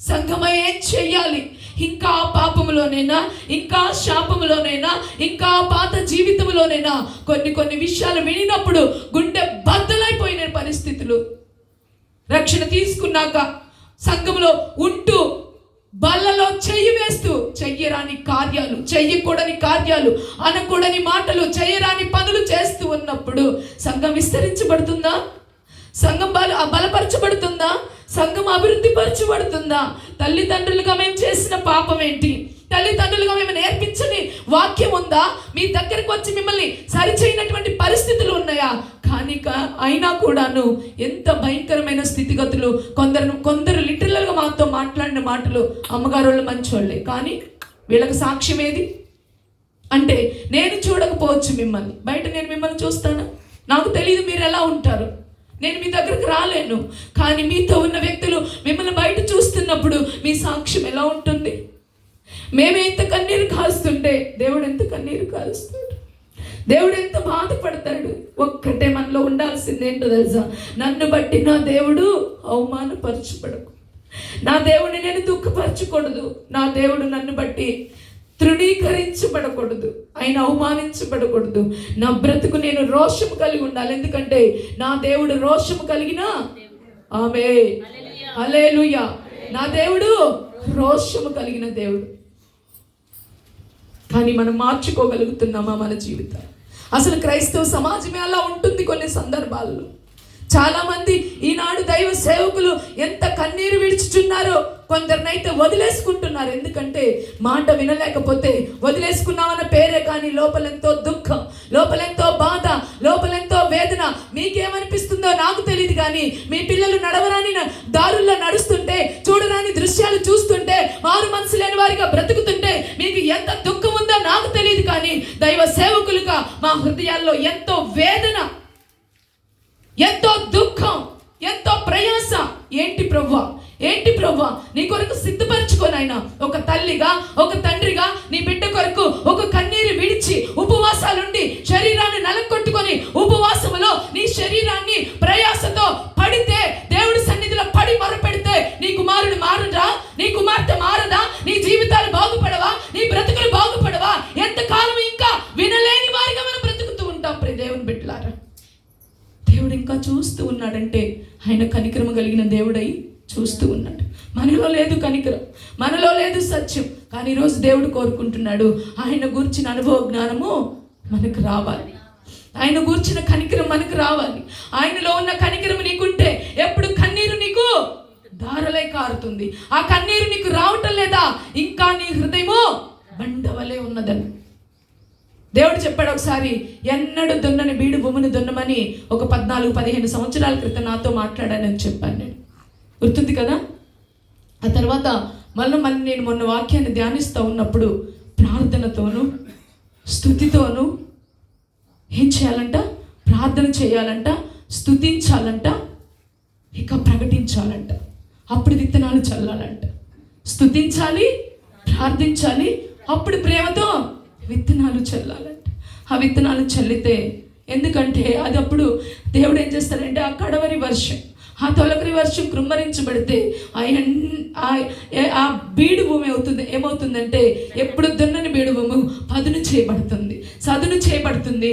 [SPEAKER 1] సంఘమై ఏం చెయ్యాలి? ఇంకా పాపములోనైనా, ఇంకా శాపములోనైనా, ఇంకా పాత జీవితంలోనైనా కొన్ని విషయాలు వినినప్పుడు గుండె బద్దలైపోయిన పరిస్థితులు. రక్షణ తీసుకున్నాక సంఘంలో ఉంటూ బల్లలో చెయ్యి వేస్తూ చెయ్యరాని కార్యాలు, చెయ్యకూడని కార్యాలు, అనకూడని మాటలు, చెయ్యరాని పనులు చేస్తూ ఉన్నప్పుడు సంఘం విస్తరించబడుతుందా? సంఘం బలపరచబడుతుందా? సంఘం అభివృద్ధి పరచబడుతుందా? తల్లిదండ్రులుగా మేము చేసిన పాపం ఏంటి? తల్లిదండ్రులుగా మేము నేర్పించని వాక్యం ఉందా? మీ దగ్గరకు వచ్చి మిమ్మల్ని సరిచేయనటువంటి పరిస్థితులు ఉన్నాయా? కానీ అయినా కూడాను ఎంత భయంకరమైన స్థితిగతులు. కొందరు లిటరల్గా మాతో మాట్లాడిన మాటలు, అమ్మగారు వాళ్ళు మంచోళ్ళే, కానీ వీళ్ళకి సాక్ష్యం ఏది అంటే, నేను చూడకపోవచ్చు మిమ్మల్ని, బయట నేను మిమ్మల్ని చూస్తాను, నాకు తెలియదు మీరు ఎలా ఉంటారు, నేను మీ దగ్గరకు రాలేను. కానీ మీతో ఉన్న వ్యక్తులు మిమ్మల్ని బయట చూస్తున్నప్పుడు మీ సాక్ష్యం ఎలా ఉంటుంది? మేము ఎంత కన్నీరు కాస్తుంటే దేవుడు ఎంత కన్నీరు కాలుస్తాడు, దేవుడు ఎంత బాధపడతాడు. ఒక్కటే మనలో ఉండాల్సింది ఏంటో తెలుసా? నన్ను బట్టి నా దేవుడు అవమానపరచబడకు, నా దేవుడిని నేను దుఃఖపరచకూడదు, నా దేవుడు నన్ను బట్టి తృణీకరించబడకూడదు, ఆయన అవమానించబడకూడదు. నా బ్రతుకు నేను రోషము కలిగి ఉండాలి. ఎందుకంటే నా దేవుడు రోషము కలిగిన ఆమేన్ హల్లెలూయా. నా దేవుడు రోషము కలిగిన దేవుడు. కానీ మనం మార్చుకోగలుగుతున్నామా మన జీవితాలు? అసలు క్రైస్తవ సమాజమే అలా ఉంటుంది కొన్ని సందర్భాల్లో. చాలామంది ఈనాడు దైవ సేవకులు ఎంత కన్నీరు విడుచుచున్నారో, కొందరినైతే వదిలేసుకుంటున్నారు. ఎందుకంటే మాట వినలేకపోతే వదిలేసుకున్నామన్న పేరే, కానీ లోపలెంతో దుఃఖం, లోపలెంతో బాధ, లోపలెంతో వేదన. మీకేమనిపిస్తుందో నాకు తెలియదు, కానీ మీ పిల్లలు నడవరాని దారుల్లో నడుస్తుంటే, చూడరాని దృశ్యాలు చూస్తుంటే, మారు మనసు లేని వారిగా బ్రతుకుతుంటే మీకు ఎంత దుఃఖం ఉందో నాకు తెలియదు. కానీ దైవ సేవకులుగా మా హృదయాల్లో ఎంతో వేదన, ఎంతో దుఃఖం, ఎంతో ప్రయాస. ఏంటి ప్రభువా, ఏంటి ప్రభువా, నీ కొరకు సిద్ధపరచుకోనైనా ఒక తల్లిగా, ఒక తండ్రిగా నీ బిడ్డ కొరకు ఒక కన్నీరు విడిచి ఉపవాసాలుండి శరీరాన్ని నలకొట్టుకొని ఉపవాసములో నీ శరీరాన్ని ప్రయాసతో పడితే, దేవుడి సన్నిధిలో పడి మొరపెడితే నీ కుమారుడు మారదా? నీ కుమార్తె మారదా? నీ జీవితాలు బాగుపడవా? నీ బ్రతుకులు బాగుపడవా? ఎంతకాలం ఇంకా వినలేని వారిగా మనం బ్రతుకుతూ ఉంటాం. ప్రియ దేవుని బిడ్డలారా, దేవుడు ఇంకా చూస్తూ ఉన్నాడంటే ఆయన కనికరము కలిగిన దేవుడై చూస్తూ ఉన్నాడు. మనలో లేదు కనికరం, మనలో లేదు సత్యం. కానీ ఈరోజు దేవుడు కోరుకుంటున్నాడు, ఆయన గూర్చిన అనుభవ జ్ఞానము మనకు రావాలి, ఆయన గూర్చిన కనికరం మనకు రావాలి. ఆయనలో ఉన్న కనికరం నీకుంటే ఎప్పుడు కన్నీరు నీకు ధారలై కారుతుంది. ఆ కన్నీరు నీకు రావటం లేదా? ఇంకా నీ హృదయము బండవలే ఉన్నదని దేవుడు చెప్పాడు. ఒకసారి ఎన్నడూ దున్నని బీడు భూమిని దున్నమని ఒక 14-15 సంవత్సరాల క్రితం నాతో మాట్లాడానని చెప్పాను నేను, గుర్తుంది కదా. ఆ తర్వాత మళ్ళీ నేను మొన్న వాక్యాన్ని ధ్యానిస్తూ ఉన్నప్పుడు ప్రార్థనతోనూ స్తుతితోనూ ఏం చేయాలంట? ప్రార్థన చేయాలంట, స్తుతించాలంట, ఇక ప్రకటించాలంట. అప్పుడు విత్తనాలు చల్లాలంట. స్తుతించాలి, ప్రార్థించాలి, అప్పుడు ప్రేమతో విత్తనాలు చల్లాలంట. ఆ విత్తనాలు చల్లితే, ఎందుకంటే అది అప్పుడు దేవుడు ఏం చేస్తాడంటే ఆ కడవరి వర్షం, ఆ తొలకరి వర్షం కృమ్మరించబడితే ఆ బీడు భూమి ఏమవుతుందంటే ఎప్పుడు దున్నని బీడు భూమి పదును చేయబడుతుంది, సదును చేయబడుతుంది.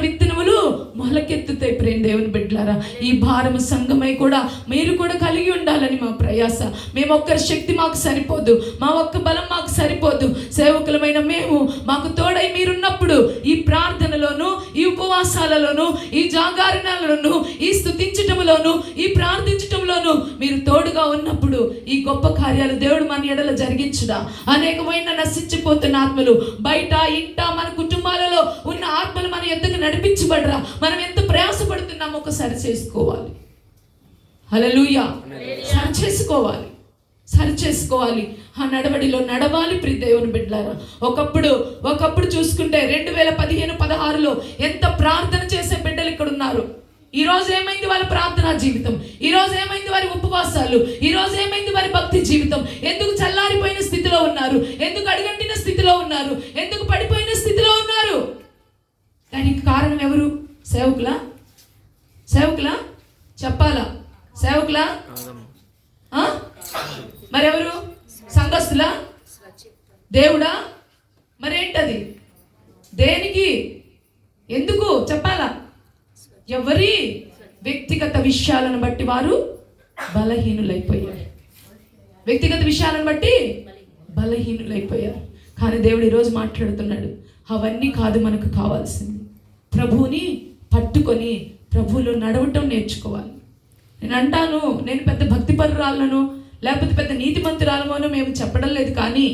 [SPEAKER 1] విత్తనములు మొలకెత్తుతాయి. ప్రేమ దేవుని బిడ్డలారా, ఈ భారము సంఘమై కూడా మీరు కూడా కలిగి ఉండాలని మా ప్రయాస. మేము ఒక్కరి శక్తి మాకు సరిపోదు, మా ఒక్క బలం మాకు సరిపోదు. సేవకులమైన మేము, మాకు తోడై మీరున్నప్పుడు ఈ ప్రార్థనలోను, ఈ ఉపవాసాలలోను, ఈ జాగరణలోను, ఈ స్తుతించటంలోను, ఈ ప్రార్థించటంలోను మీరు తోడుగా ఉన్నప్పుడు ఈ గొప్ప కార్యాలు దేవుడు మన ఎడల జరిగించుదా. అనేకమైన నశించిపోతున్న ఆత్మలు బయట, ఇంట, మన కుటుంబాలలో ఉన్న ఆత్మలు మన ఎద్దకు నడిపించబడరా. మనం ఎంత ప్రయాసపడుతున్నామో ఒకసారి చేసుకోవాలి. హల్లెలూయా. సరి చేసుకోవాలి. ఆ నడవడిలో నడవాలి. ప్రియ దేవుని బిడ్డలారా, ఒకప్పుడు చూసుకుంటే 2015-16లో ఎంత ప్రార్థన చేసే బిడ్డలు ఇక్కడ ఉన్నారు. ఈ రోజు ఏమైంది వాళ్ళ ప్రార్థనా జీవితం? ఈ రోజు ఏమైంది వారి ఉపవాసాలు? ఈ రోజు ఏమైంది వారి భక్తి జీవితం? ఎందుకు చల్లారిపోయిన స్థితిలో ఉన్నారు? ఎందుకు అడుగంటిన స్థితిలో ఉన్నారు? ఎందుకు పడిపోయిన స్థితిలో ఉన్నారు? దానికి కారణం ఎవరు? సేవకులా? చెప్పాలా? సేవకులా? మరెవరు? సంఘస్థులా? దేవుడా? మరేంటది? దేనికి? ఎందుకు చెప్పాలా? ఎవరి వ్యక్తిగత విషయాలను బట్టి వారు బలహీనులైపోయారు. వ్యక్తిగత విషయాలను బట్టి బలహీనులైపోయారు. కానీ దేవుడు ఈరోజు మాట్లాడుతున్నాడు, అవన్నీ కాదు మనకు కావాల్సింది. ప్రభువుని పట్టుకొని ప్రభువులో నడవటం నేర్చుకోవాలి. నేను అంటాను, నేను పెద్ద భక్తిపరురాలను లేకపోతే పెద్ద నీతిమంతురాలమోనో మేము చెప్పడం లేదు. కానీ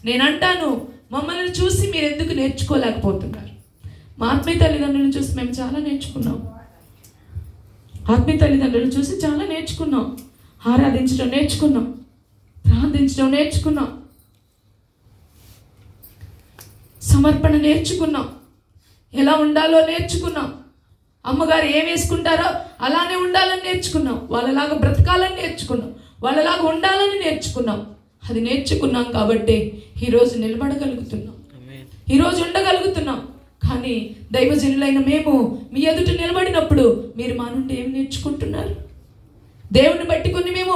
[SPEAKER 1] నేను అంటాను, మమ్మల్ని చూసి మీరు ఎందుకు నేర్చుకోలేకపోతున్నారు? మా ఆత్మీయ తల్లిదండ్రులను చూసి మేము చాలా నేర్చుకున్నాం. ఆరాధించడం నేర్చుకున్నాం, ప్రార్థించడం నేర్చుకున్నాం, సమర్పణ నేర్చుకున్నాం, ఎలా ఉండాలో నేర్చుకున్నాం. అమ్మగారు ఏం వేసుకుంటారో అలానే ఉండాలని నేర్చుకున్నాం, వాళ్ళలాగా బ్రతకాలని నేర్చుకున్నాం, వాళ్ళలాగా ఉండాలని నేర్చుకున్నాం. అది నేర్చుకున్నాం కాబట్టి ఈరోజు నిలబడగలుగుతున్నాం, ఈరోజు ఉండగలుగుతున్నాం. కానీ దైవజనులైన మేము మీ ఎదుట నిలబడినప్పుడు మీరు మా నుండి ఏం నేర్చుకుంటున్నారు? దేవుని బట్టి కొన్ని మేము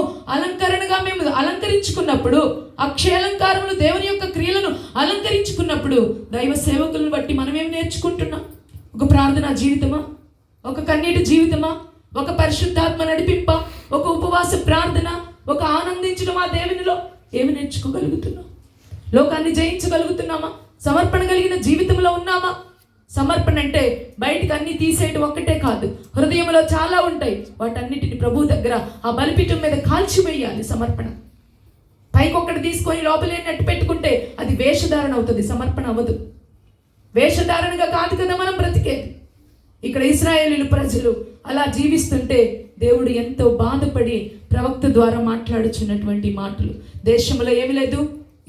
[SPEAKER 1] అలంకరించుకున్నప్పుడు, అక్షయాలంకారములు దేవుని యొక్క క్రియలను అలంకరించుకున్నప్పుడు దైవ సేవకులను బట్టి మనం ఏం నేర్చుకుంటున్నాం? ఒక ప్రార్థనా జీవితమా, ఒక కన్నీటి జీవితమా, ఒక పరిశుద్ధాత్మ నడిపింప, ఒక ఉపవాస ప్రార్థన, ఒక ఆనందించడం ఆ దేవునిలో ఏమి నేర్చుకోగలుగుతున్నాం? లోకాన్ని జయించగలుగుతున్నామా? సమర్పణ కలిగిన జీవితంలో ఉన్నామా? సమర్పణ అంటే బయటకు అన్ని తీసేయడం ఒక్కటే కాదు, హృదయంలో చాలా ఉంటాయి. వాటన్నిటిని ప్రభు దగ్గర ఆ బలిపీఠం మీద కాల్చివేయాలి. సమర్పణ పైకి ఒక్కటి తీసుకొని లోపలే నెట్టు పెట్టుకుంటే అది వేషధారణ అవుతుంది, సమర్పణ అవ్వదు. వేషధారణగా కాదు కదా మనం బ్రతికేది. ఇక్కడ ఇశ్రాయేలీయుల ప్రజలు అలా జీవిస్తుంటే దేవుడు ఎంతో బాధపడి ప్రవక్త ద్వారా మాట్లాడుచున్నటువంటి మాటలు. దేశంలో ఏమి లేదు,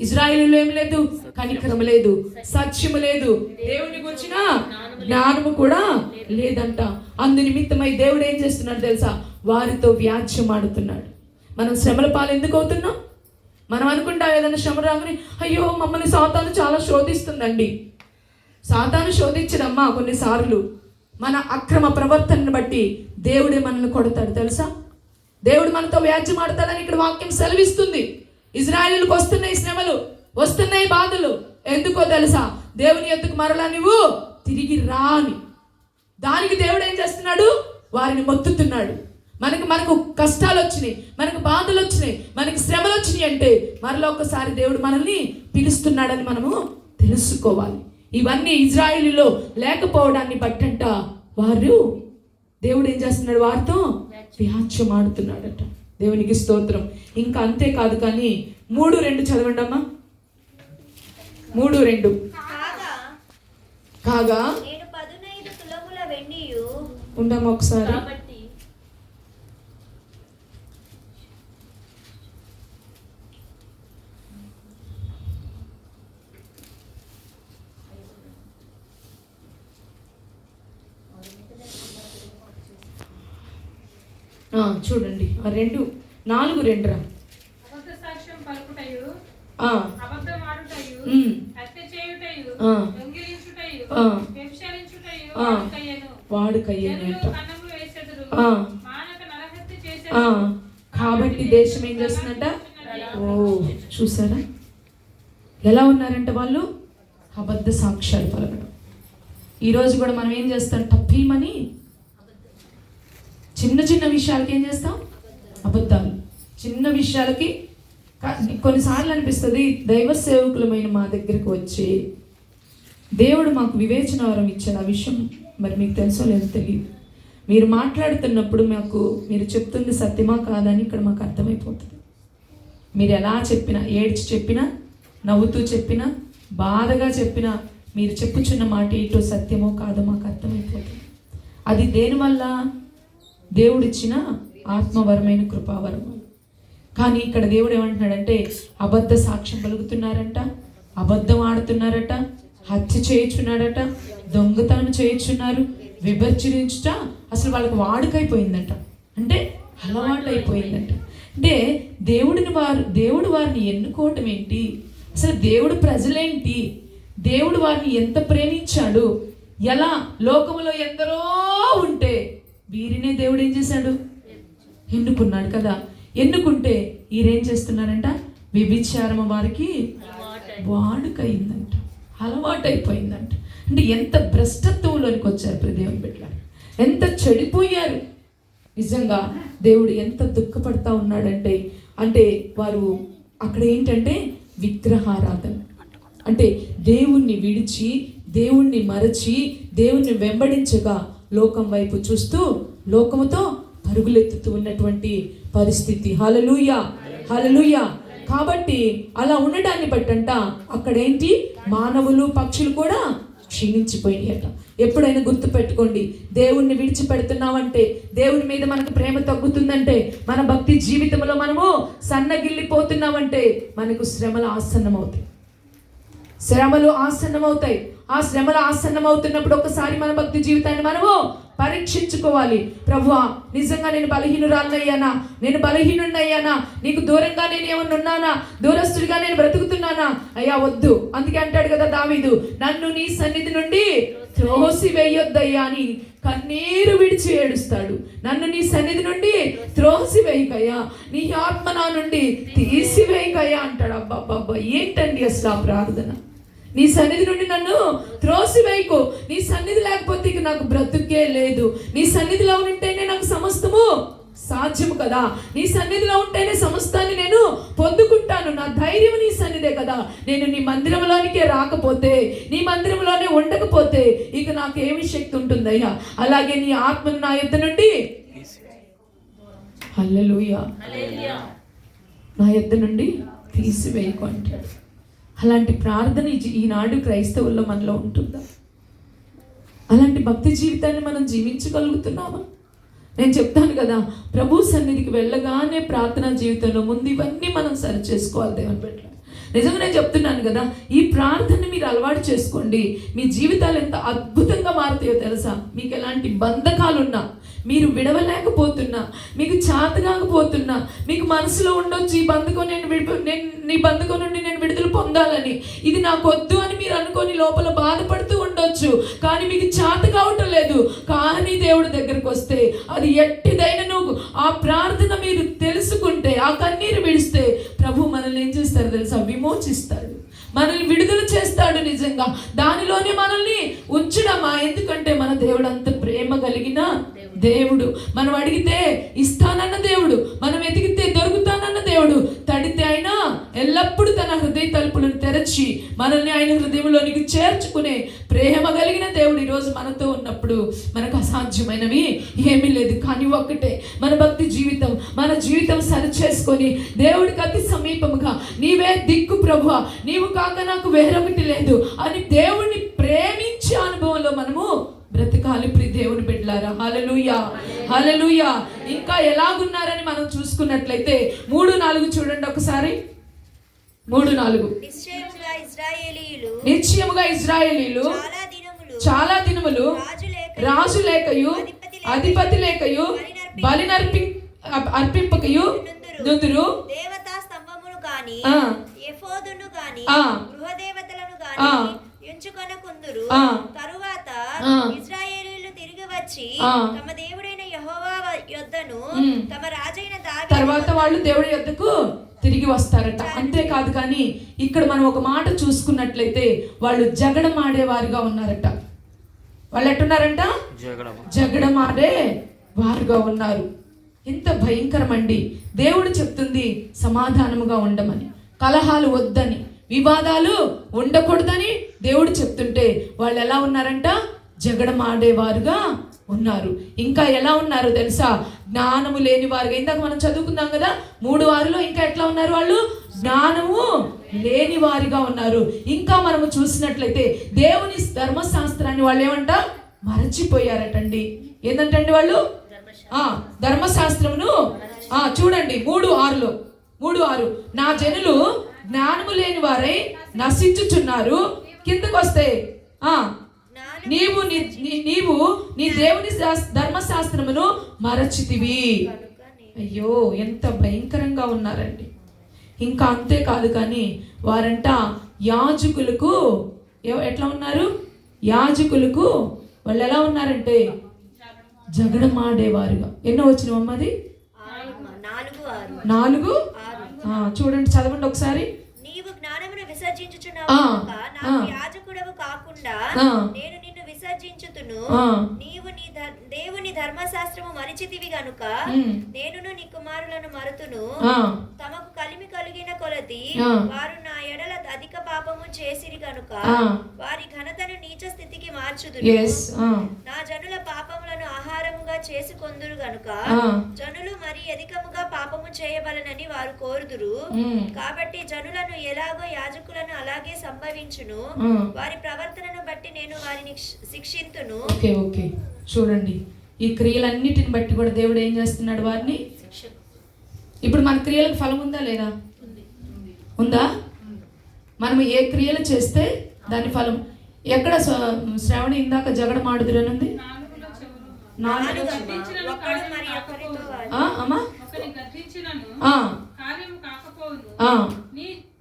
[SPEAKER 1] ఇజ్రాయేలులో ఏమి లేదు, కనికరం లేదు, సత్యము లేదు, దేవుని గురించిన జ్ఞానము కూడా లేదంట. అందు నిమిత్తమై దేవుడు ఏం చేస్తున్నాడు తెలుసా? వారితో వ్యాజ్యం ఆడుతున్నాడు. మనం శ్రమల పాలు ఎందుకు అవుతున్నాం? మనం అనుకుంటాం ఏదైనా శ్రమ రాగానే అయ్యో మమ్మల్ని సాతాను చాలా శోధిస్తుందండి. సాతాను శోధించదమ్మా. కొన్నిసార్లు మన అక్రమ ప్రవర్తనను బట్టి దేవుడే మనల్ని కొడతాడు తెలుసా? దేవుడు మనతో వ్యాజ్యం ఆడతాడని ఇక్కడ వాక్యం సెలవిస్తుంది. ఇజ్రాయేలుకు వస్తున్నాయి శ్రమలు, వస్తున్నాయి బాధలు. ఎందుకో తెలుసా? దేవుని యొద్దకు మరలా నువ్వు తిరిగి రాని. దానికి దేవుడు ఏం చేస్తున్నాడు? వారిని మొత్తుతున్నాడు. మనకు కష్టాలు వచ్చినాయి, మనకు బాధలు వచ్చినాయి, మనకి శ్రమలు వచ్చినాయి అంటే మరలా ఒకసారి దేవుడు మనల్ని పిలుస్తున్నాడని మనము తెలుసుకోవాలి. ఇవన్నీ ఇజ్రాయేలులో లేకపోవడాన్ని బట్టంట వారు దేవుడు ఏం చేస్తున్నాడు? వారితో వ్యాజ్యం ఆడుతున్నాడట. దేవునికి స్తోత్రం. ఇంకా అంతేకాదు కానీ 3:2 చదవండి అమ్మా. 3:2 కాగా ఉండమ్మా ఒకసారి. చూడండి 4:2 రా. వాడుకయ్యేనట. కాబట్టి దేశం ఏం చేస్తుందంట? ఓ చూసారా ఎలా ఉన్నారంట వాళ్ళు? అబద్ధ సాక్ష్యాలు పలకడం. ఈరోజు కూడా మనం ఏం చేస్తాం? టప్పీమని చిన్న చిన్న విషయాలకి ఏం చేస్తాం? అబద్ధాలు. చిన్న విషయాలకి కొన్నిసార్లు అనిపిస్తుంది దైవ సేవకులమైన మా దగ్గరకు వచ్చి దేవుడు మాకు వివేచన వరం ఇచ్చాడు. ఆ విషయం మరి మీకు తెలుసో లేదో తెలియదు. మీరు మాట్లాడుతున్నప్పుడు మీరు చెప్తుంది సత్యమా కాదని ఇక్కడ మాకు అర్థమైపోతుంది. మీరు ఎలా చెప్పినా, ఏడ్చి చెప్పినా, నవ్వుతూ చెప్పినా, బాధగా చెప్పినా, మీరు చెప్పుచున్న మాట ఇటో సత్యమో కాదో మాకు అర్థమైపోతుంది. అది దేనివల్ల? దేవుడిచ్చిన ఆత్మవరమైన కృపావరం. కానీ ఇక్కడ దేవుడు ఏమంటున్నాడంటే అబద్ధ సాక్ష్యం పలుకుతున్నారంట, అబద్ధం ఆడుతున్నారట, హత్య చేయుచున్నాడట, దొంగతనం చేయుచున్నారు, విభజించుట అసలు వాళ్ళకి వాడుకైపోయిందంట. అంటే అలవాటు అయిపోయిందంట. అంటే దేవుడు వారిని ఎన్నుకోవటం ఏంటి? అసలు దేవుడు ప్రజలేంటి? దేవుడు వారిని ఎంత ప్రేమించాడు? ఎలా? లోకములో ఎందరో ఉంటే వీరినే దేవుడు ఏం చేశాడు? ఎన్నుకున్నాడు కదా. ఎన్నుకుంటే వీరేం చేస్తున్నారంట? వ్యభిచారము వారికి వాడుకయిందంట, అలవాటైపోయిందంట. అంటే ఎంత భ్రష్టత్వంలోనికి వచ్చారు దేవుని బిడ్డలు, ఎంత చెడిపోయారు. నిజంగా దేవుడు ఎంత దుఃఖపడతా ఉన్నాడంటే అంటే వారు అక్కడ ఏంటంటే విగ్రహారాధన. అంటే దేవుణ్ణి విడిచి, దేవుణ్ణి మరచి, దేవుణ్ణి వెంబడించగా లోకం వైపు చూస్తూ లోకముతో పరుగులెత్తుతూ ఉన్నటువంటి పరిస్థితి. హల్లెలూయా, హల్లెలూయా. కాబట్టి అలా ఉండడాన్ని బట్టంట అక్కడేంటి? మానవులు, పక్షులు కూడా క్షీణించిపోయినాయట. ఎప్పుడైనా గుర్తు పెట్టుకోండి, దేవుణ్ణి విడిచిపెడుతున్నామంటే, దేవుని మీద మనకు ప్రేమ తగ్గుతుందంటే, మన భక్తి జీవితంలో మనము సన్నగిల్లిపోతున్నామంటే మనకు శ్రమలు ఆసన్నమవుతాయి. శ్రమలు ఆసన్నమవుతాయి. ఆ శ్రమలు ఆసన్నం అవుతున్నప్పుడు ఒకసారి మన భక్తి జీవితాన్ని మనము పరీక్షించుకోవాలి. ప్రభువా, నిజంగా నేను బలహీనురాలనయ్యానా, నేను బలహీనున్నయ్యానా, నీకు దూరంగా నేను ఏమన్నా ఉన్నానా, దూరస్తుడిగా నేను బ్రతుకుతున్నానా? అయ్యా వద్దు. అందుకే అంటాడు కదా దావీదు, నన్ను నీ సన్నిధి నుండి త్రోసివేయొద్దయ్యా అని కన్నీరు విడిచి ఏడుస్తాడు. నన్ను నీ సన్నిధి నుండి త్రోసివేయకయ్యా, నీ ఆత్మ నా నుండి తీసివేయకయ్యా అంటాడు. అబ్బా, ఏంటండి అసలు ఆ ప్రార్థన? నీ సన్నిధి నుండి నన్ను త్రోసివేయకు. నీ సన్నిధి లేకపోతే ఇక నాకు బ్రతుకే లేదు. నీ సన్నిధిలో ఉంటేనే నాకు సమస్తము సాధ్యము కదా. నీ సన్నిధిలో ఉంటేనే సమస్తాన్ని నేను పొందుకుంటాను. నా ధైర్యం నీ సన్నిధే కదా. నేను నీ మందిరంలోనికే రాకపోతే, నీ మందిరంలోనే ఉండకపోతే ఇక నాకేమి శక్తి ఉంటుందయ్యా? అలాగే నీ ఆత్మను నా యొద్ద నుండి, హల్లెలూయా, నా యొద్ద నుండి తీసివేయకు అంటాడు. అలాంటి ప్రార్థన ఈనాడు క్రైస్తవుల్లో మనలో ఉంటుందా? అలాంటి భక్తి జీవితాన్ని మనం జీవించగలుగుతున్నామా? నేను చెప్తాను కదా, ప్రభు సన్నిధికి వెళ్ళగానే ప్రార్థనా జీవితంలో ముందు ఇవన్నీ మనం సరి చేసుకోవాలి. దేవుని బిడ్డలు, నిజంగా నేను చెప్తున్నాను కదా, ఈ ప్రార్థన మీరు అలవాటు చేసుకోండి. మీ జీవితాలు ఎంత అద్భుతంగా మారుతాయో తెలుసా? మీకు ఎలాంటి బంధకాలున్నా, మీరు విడవలేకపోతున్నా, మీకు చేత కాకపోతున్నా, మీకు మనసులో ఉండొచ్చు ఈ బంధకం నీ బంధకం నుండి నేను విడుదల పొందాలని, ఇది నాకు వద్దు అని మీరు అనుకొని లోపల బాధపడుతూ ఉండొచ్చు. కానీ మీకు చేత కావటం లేదు. కానీ దేవుడి దగ్గరకు వస్తే అది ఎట్టిదైనా నువ్వు ఆ ప్రార్థన మీరు తెలుసుకుంటే, ఆ కన్నీరు విడిస్తే ప్రభు మనల్ని ఏం చేస్తారు తెలుసా? విమోచిస్తాడు, మనల్ని విడుదల చేస్తాడు. నిజంగా దానిలోనే మనల్ని ఉంచడమా? ఎందుకంటే మన దేవుడు అంత ప్రేమ కలిగిన దేవుడు. మనం అడిగితే ఇస్తానన్న దేవుడు, మనం వెతికితే దొరుకుతానన్న దేవుడు. తడితే ఆయన ఎల్లప్పుడూ తన హృదయ తలుపులను తెరచి మనల్ని ఆయన హృదయంలోనికి చేర్చుకునే ప్రేమ కలిగిన దేవుడు ఈరోజు మనతో ఉన్నప్పుడు మనకు అసాధ్యమైనవి ఏమీ లేదు. కానీ ఒక్కటే, మన భక్తి జీవితం, మన జీవితం సరి చేసుకొని దేవుడికి అతి సమీపముగా, నీవే దిక్కు ప్రభువా, నీవు కాక నాకు వేరొకటి లేదు అని దేవుడిని ప్రేమించే అనుభవంలో మనము బ్రతకాలి. ప్రియ దేవుని బిడ్డలారా, హల్లెలూయా, హల్లెలూయా. ఇంకా ఎలాగున్నారని మనం చూసుకున్నట్లయితే 3:4 చూడండి ఒకసారి. 3:4 నిశ్చయముగా ఇశ్రాయేలీయులు చాలా దినములు రాజు లేకయు అధిపతి లేకయు బలి అర్పింపకయు నుందురు,
[SPEAKER 3] దేవతా స్తంభమును గాని ఎఫోదును గాని గృహదేవతలను గాని ఎంచుకొనకుందురు. తరువాత ఇశ్రాయేలీయులు తిరిగి వచ్చి తమ దేవుడైన యెహోవా యొద్దను తమ రాజైన దావీదు,
[SPEAKER 1] తర్వాత వాళ్ళు దేవుడి యొద్దకు తిరిగి వస్తారట. అంతేకాదు, కానీ ఇక్కడ మనం ఒక మాట చూసుకున్నట్లయితే వాళ్ళు జగడమాడే వారుగా ఉన్నారట. వాళ్ళు ఎట్టున్నారంట? జగడమాడే వారుగా ఉన్నారు. ఎంత భయంకరం అండి. దేవుడు చెప్తుంది సమాధానముగా ఉండమని, కలహాలు వద్దని, వివాదాలు ఉండకూడదని దేవుడు చెప్తుంటే వాళ్ళు ఎలా ఉన్నారంట? జగడమాడేవారుగా ఉన్నారు. ఇంకా ఎలా ఉన్నారు తెలుసా? జ్ఞానము లేని వారుగా. ఇందాక మనం చదువుకున్నాం కదా 3:6లో ఇంకా ఎట్లా ఉన్నారు వాళ్ళు? జ్ఞానము లేని వారిగా ఉన్నారు. ఇంకా మనము చూసినట్లయితే దేవుని ధర్మశాస్త్రాన్ని వాళ్ళు ఏమంట? మరచిపోయారటండి. ఏంటంటండి వాళ్ళు? ధర్మశాస్త్రమును చూడండి 3:6 నా జనులు జ్ఞానము లేని వారై నశించుచున్నారు. కిందకు వస్తే నీవు నీ దేవుని ధర్మశాస్త్రమును మరచితివి. అయ్యో, ఎంత భయంకరంగా ఉన్నారండి. ఇంకా అంతేకాదు, కానీ వారంట యాజకులకు ఎట్లా ఉన్నారు? యాజకులకు వాళ్ళు ఎలా ఉన్నారంటే జగడమాడేవారుగా. ఎన్నో వచ్చిన అమ్మది? 4. చూడండి, చదవండి ఒకసారి.
[SPEAKER 3] నీవు జ్ఞానమును విసర్జించుచున్నావు కనుక నాకు యాజకుడవు కాకుండా నేను నిన్ను విసర్జించుతును. నీవు నీ దేవుని ధర్మశాస్త్రము మరిచితివి గనుక నేనును నీ కుమారులను మరుతును. తమకు కలిమి కలిగిన కొలది వారు నా ఎడల అధిక పాపము చేసిరి గనుక వారి ఘనతను నీచ స్థితికి మార్చుదును. నా జనుల పాపములను ఆహారముగా చేసుకొందురు గనుక జనులు మరి అధికముగా పాపము చేయవలనని వారు కోరుదురు. కాబట్టి జనులను ఎలాగో యాజకులను అలాగే సంభవించును. వారి ప్రవర్తనను బట్టి నేను వారిని శిక్షింతును.
[SPEAKER 1] ఓకే, చూడండి, ఈ క్రియలన్నిటిని బట్టి కూడా దేవుడు ఏం చేస్తున్నాడు? వారిని. ఇప్పుడు మన క్రియలకు ఫలం ఉందా లేదా? ఉందా? మనం ఏ క్రియలు చేస్తే దాని ఫలం. ఎక్కడ శ్రావణి ఇందాక జగడమాడుదురనుంది?
[SPEAKER 3] ఒకడు మరి ఒకరితో
[SPEAKER 1] అమ్మా
[SPEAKER 2] కార్యము కాకపోవును.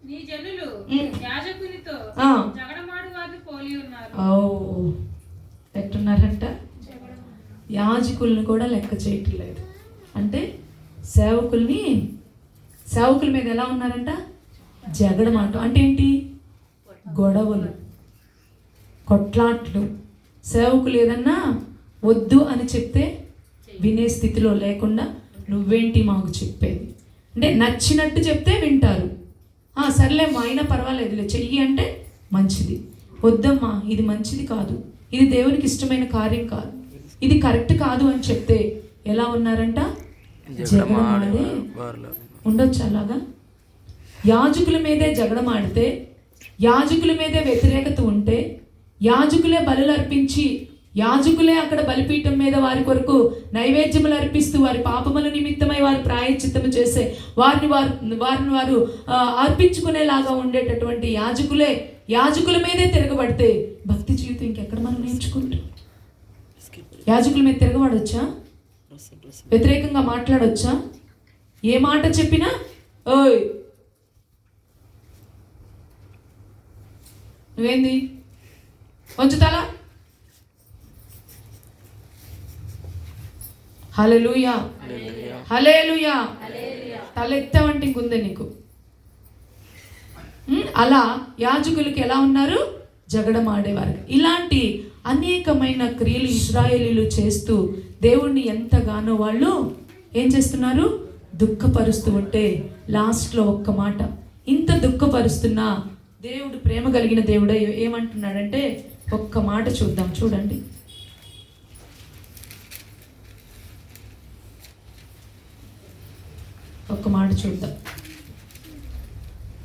[SPEAKER 2] నీ జనులు యాజకునితో జగడమాడు వారిని పోలి ఉన్నారు.
[SPEAKER 1] ఎట్టున్నారంట? యాజకుల్ని కూడా లెక్క చేయట్లేదు. అంటే సేవకుల మీద ఎలా ఉన్నారంట? జగడమాట అంటే ఏంటి? గొడవలు, కొట్లాట్లు. సేవకులు ఏదన్నా వద్దు అని చెప్తే వినే స్థితిలో లేకుండా నువ్వేంటి మాకు చెప్పేది అంటే నచ్చినట్టు చెప్తే వింటారు. సర్లేమ్మా అయినా పర్వాలేదులే చెయ్యి అంటే మంచిది. వద్దమ్మా ఇది మంచిది కాదు, ఇది దేవునికి ఇష్టమైన కార్యం కాదు, ఇది కరెక్ట్ కాదు అని చెప్తే ఎలా ఉన్నారంట? జగడమాడే ఉండొచ్చు. అలాగా యాజకుల మీదే జగడమాడితే, యాజకుల మీదే వ్యతిరేకత ఉంటే, యాజకులే బలులు అర్పించి, యాజకులే అక్కడ బలిపీఠం మీద వారి కొరకు నైవేద్యములు అర్పిస్తూ వారి పాపముల నిమిత్తమై వారు ప్రాయశ్చిత్తము చేసే వారిని వారు అర్పించుకునేలాగా ఉండేటటువంటి యాజకుల మీదే తిరగబడితే భక్తి జీవితం ఇంకెక్కడ మనం నేర్చుకుంటాం? యాజకుల మీద తిరగబడొచ్చా? వ్యతిరేకంగా మాట్లాడొచ్చా? ఏ మాట చెప్పినా ఓయ్ నువ్వేంది వంచుతాలా? హల్లెలూయా హల్లెలూయా. తలెత్తావంటే ఇంకుందే నీకు. అలా యాజకులకి ఎలా ఉన్నారు? జగడమాడేవారు. ఇలాంటి అనేకమైన క్రియలు ఇశ్రాయేలీలు చేస్తూ దేవుణ్ణి ఎంతగానో వాళ్ళు ఏం చేస్తున్నారు? దుఃఖపరుస్తూ ఉంటే లాస్ట్లో ఒక్క మాట, ఇంత దుఃఖపరుస్తున్నా దేవుడు ప్రేమ కలిగిన దేవుడు ఏమంటున్నాడంటే ఒక్క మాట చూద్దాం. చూడండి, ఒక్క మాట చూద్దాం.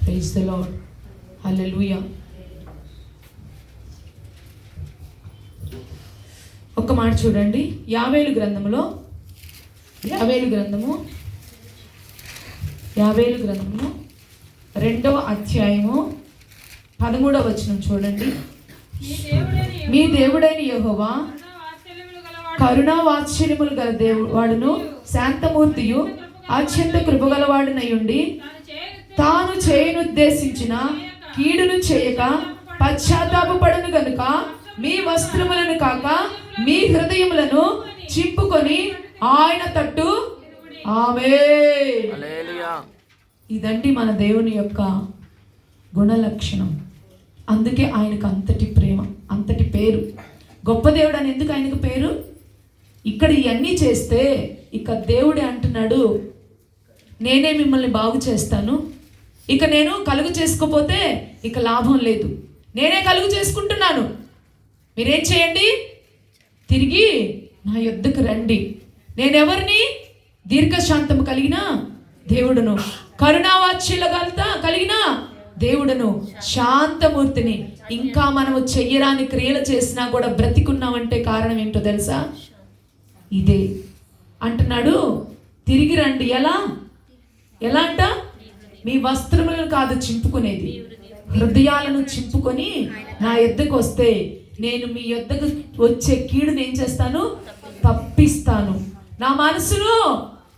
[SPEAKER 1] Praise the Lord. హల్లెలూయా. ఒక్క మాట చూడండి. యావేలు గ్రంథము 2వ అధ్యాయము 13వ వచనం చూడండి. మీ దేవుడైన యెహోవా కరుణా వాత్సల్యములు గల వాడును, శాంతమూర్తియు, అత్యంత కృపగలవాడునై ఉండి తాను చేయనుద్దేశించిన కీడును చేయక పశ్చాత్తాపపడును గనుక మీ వస్త్రములను కాక మీ హృదయములను చింపుకొని ఆయన తట్టు ఆమేన్. ఇదండి మన దేవుని యొక్క గుణలక్షణం. అందుకే ఆయనకు అంతటి ప్రేమ, అంతటి పేరు. గొప్ప దేవుడు అని ఎందుకు ఆయనకు పేరు? ఇక్కడ ఇవన్నీ చేస్తే ఇక దేవుడే అంటున్నాడు, నేనే మిమ్మల్ని బాగు చేస్తాను, ఇక నేను కలుగు చేసుకోపోతే ఇక లాభం లేదు, నేనే కలుగు చేసుకుంటున్నాను, మీరేం చేయండి, తిరిగి నా యొద్దకు రండి. నేనెవరిని? దీర్ఘశాంతము కలిగిన దేవుడును, కరుణావాత్సల్యత కలిగిన దేవుడును, శాంతమూర్తిని. ఇంకా మనము చెయ్యరాని క్రియలు చేసినా కూడా బ్రతికున్నామంటే కారణం ఏంటో తెలుసా? ఇదే అంటున్నాడు, తిరిగి రండి. ఎలా అంట? మీ వస్త్రములను కాదు చింపుకునేది, హృదయాలను చింపుకొని నా యొద్దకు వస్తే నేను మీ యొద్దకు వచ్చే కీడును ఏం చేస్తాను? తప్పిస్తాను, నా మనసును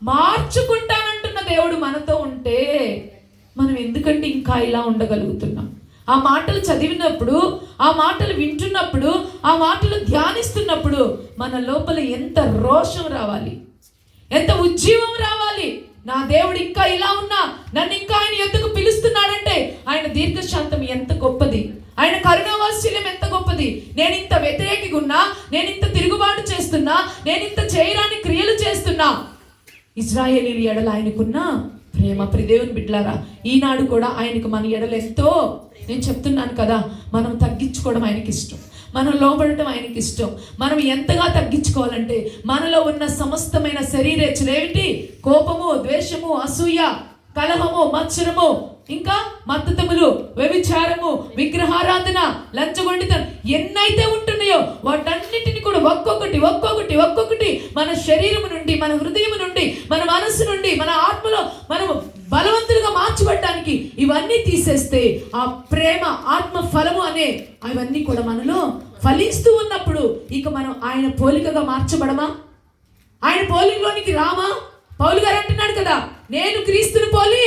[SPEAKER 1] మార్చుకుంటానంటున్న దేవుడు మనతో ఉంటే మనం ఎందుకంటే ఇంకా ఇలా ఉండగలుగుతున్నాం? ఆ మాటలు చదివినప్పుడు, ఆ మాటలు వింటున్నప్పుడు, ఆ మాటలు ధ్యానిస్తున్నప్పుడు మన లోపల ఎంత రోషం రావాలి, ఎంత ఉజ్జీవం రావాలి. నా దేవుడు ఇంకా ఇలా ఉన్నా నన్ను ఇంకా ఆయన యొద్దకు పిలుస్తున్నాడంటే ఆయన దీర్ఘశాంతం ఎంత గొప్పది, ఆయన కరుణావాత్సల్యం ఎంత గొప్పది. నేను ఇంత వ్యతిరేకిగా ఉన్నా, నేను ఇంత తిరుగుబాటు చేస్తున్నా, నేను ఇంత చేయరాని క్రియలు చేస్తున్నా, ఇశ్రాయేలీయుల ఎడల ఆయనకున్న ప్రేమ. ప్రియదేవుని బిడ్డలారా, ఈనాడు కూడా ఆయనకు మన ఎడల ఎంతో, నేను చెప్తున్నాను కదా, మనం తగ్గించుకోవడం ఆయనకి ఇష్టం, మనం లోబడటం ఆయనకి ఇష్టం. మనం ఎంతగా తగ్గించుకోవాలంటే మనలో ఉన్న సమస్తమైన శరీరేచ్ఛలు ఏమిటి? కోపము, ద్వేషము, అసూయ, కలహము, మత్సరము, ఇంకా మత్తతములు, వ్యభిచారము, విగ్రహారాధన, లంచగొండితనం, ఎన్నైతే ఉంటున్నాయో వాటన్నిటిని కూడా ఒక్కొక్కటి మన శరీరము నుండి, మన హృదయం నుండి, మన మనస్సు నుండి, మన ఆత్మలో మనము బలవంతులుగా మార్చబడడానికి ఇవన్నీ తీసేస్తే ఆ ప్రేమ, ఆత్మ ఫలము అనే అవన్నీ కూడా మనలో ఫలిస్తూ ఉన్నప్పుడు ఇక మనం ఆయన పోలికగా మార్చబడమా? ఆయన పోలికలోనికి రామా? పౌలు గారు అంటున్నాడు కదా, నేను క్రీస్తుని పోలి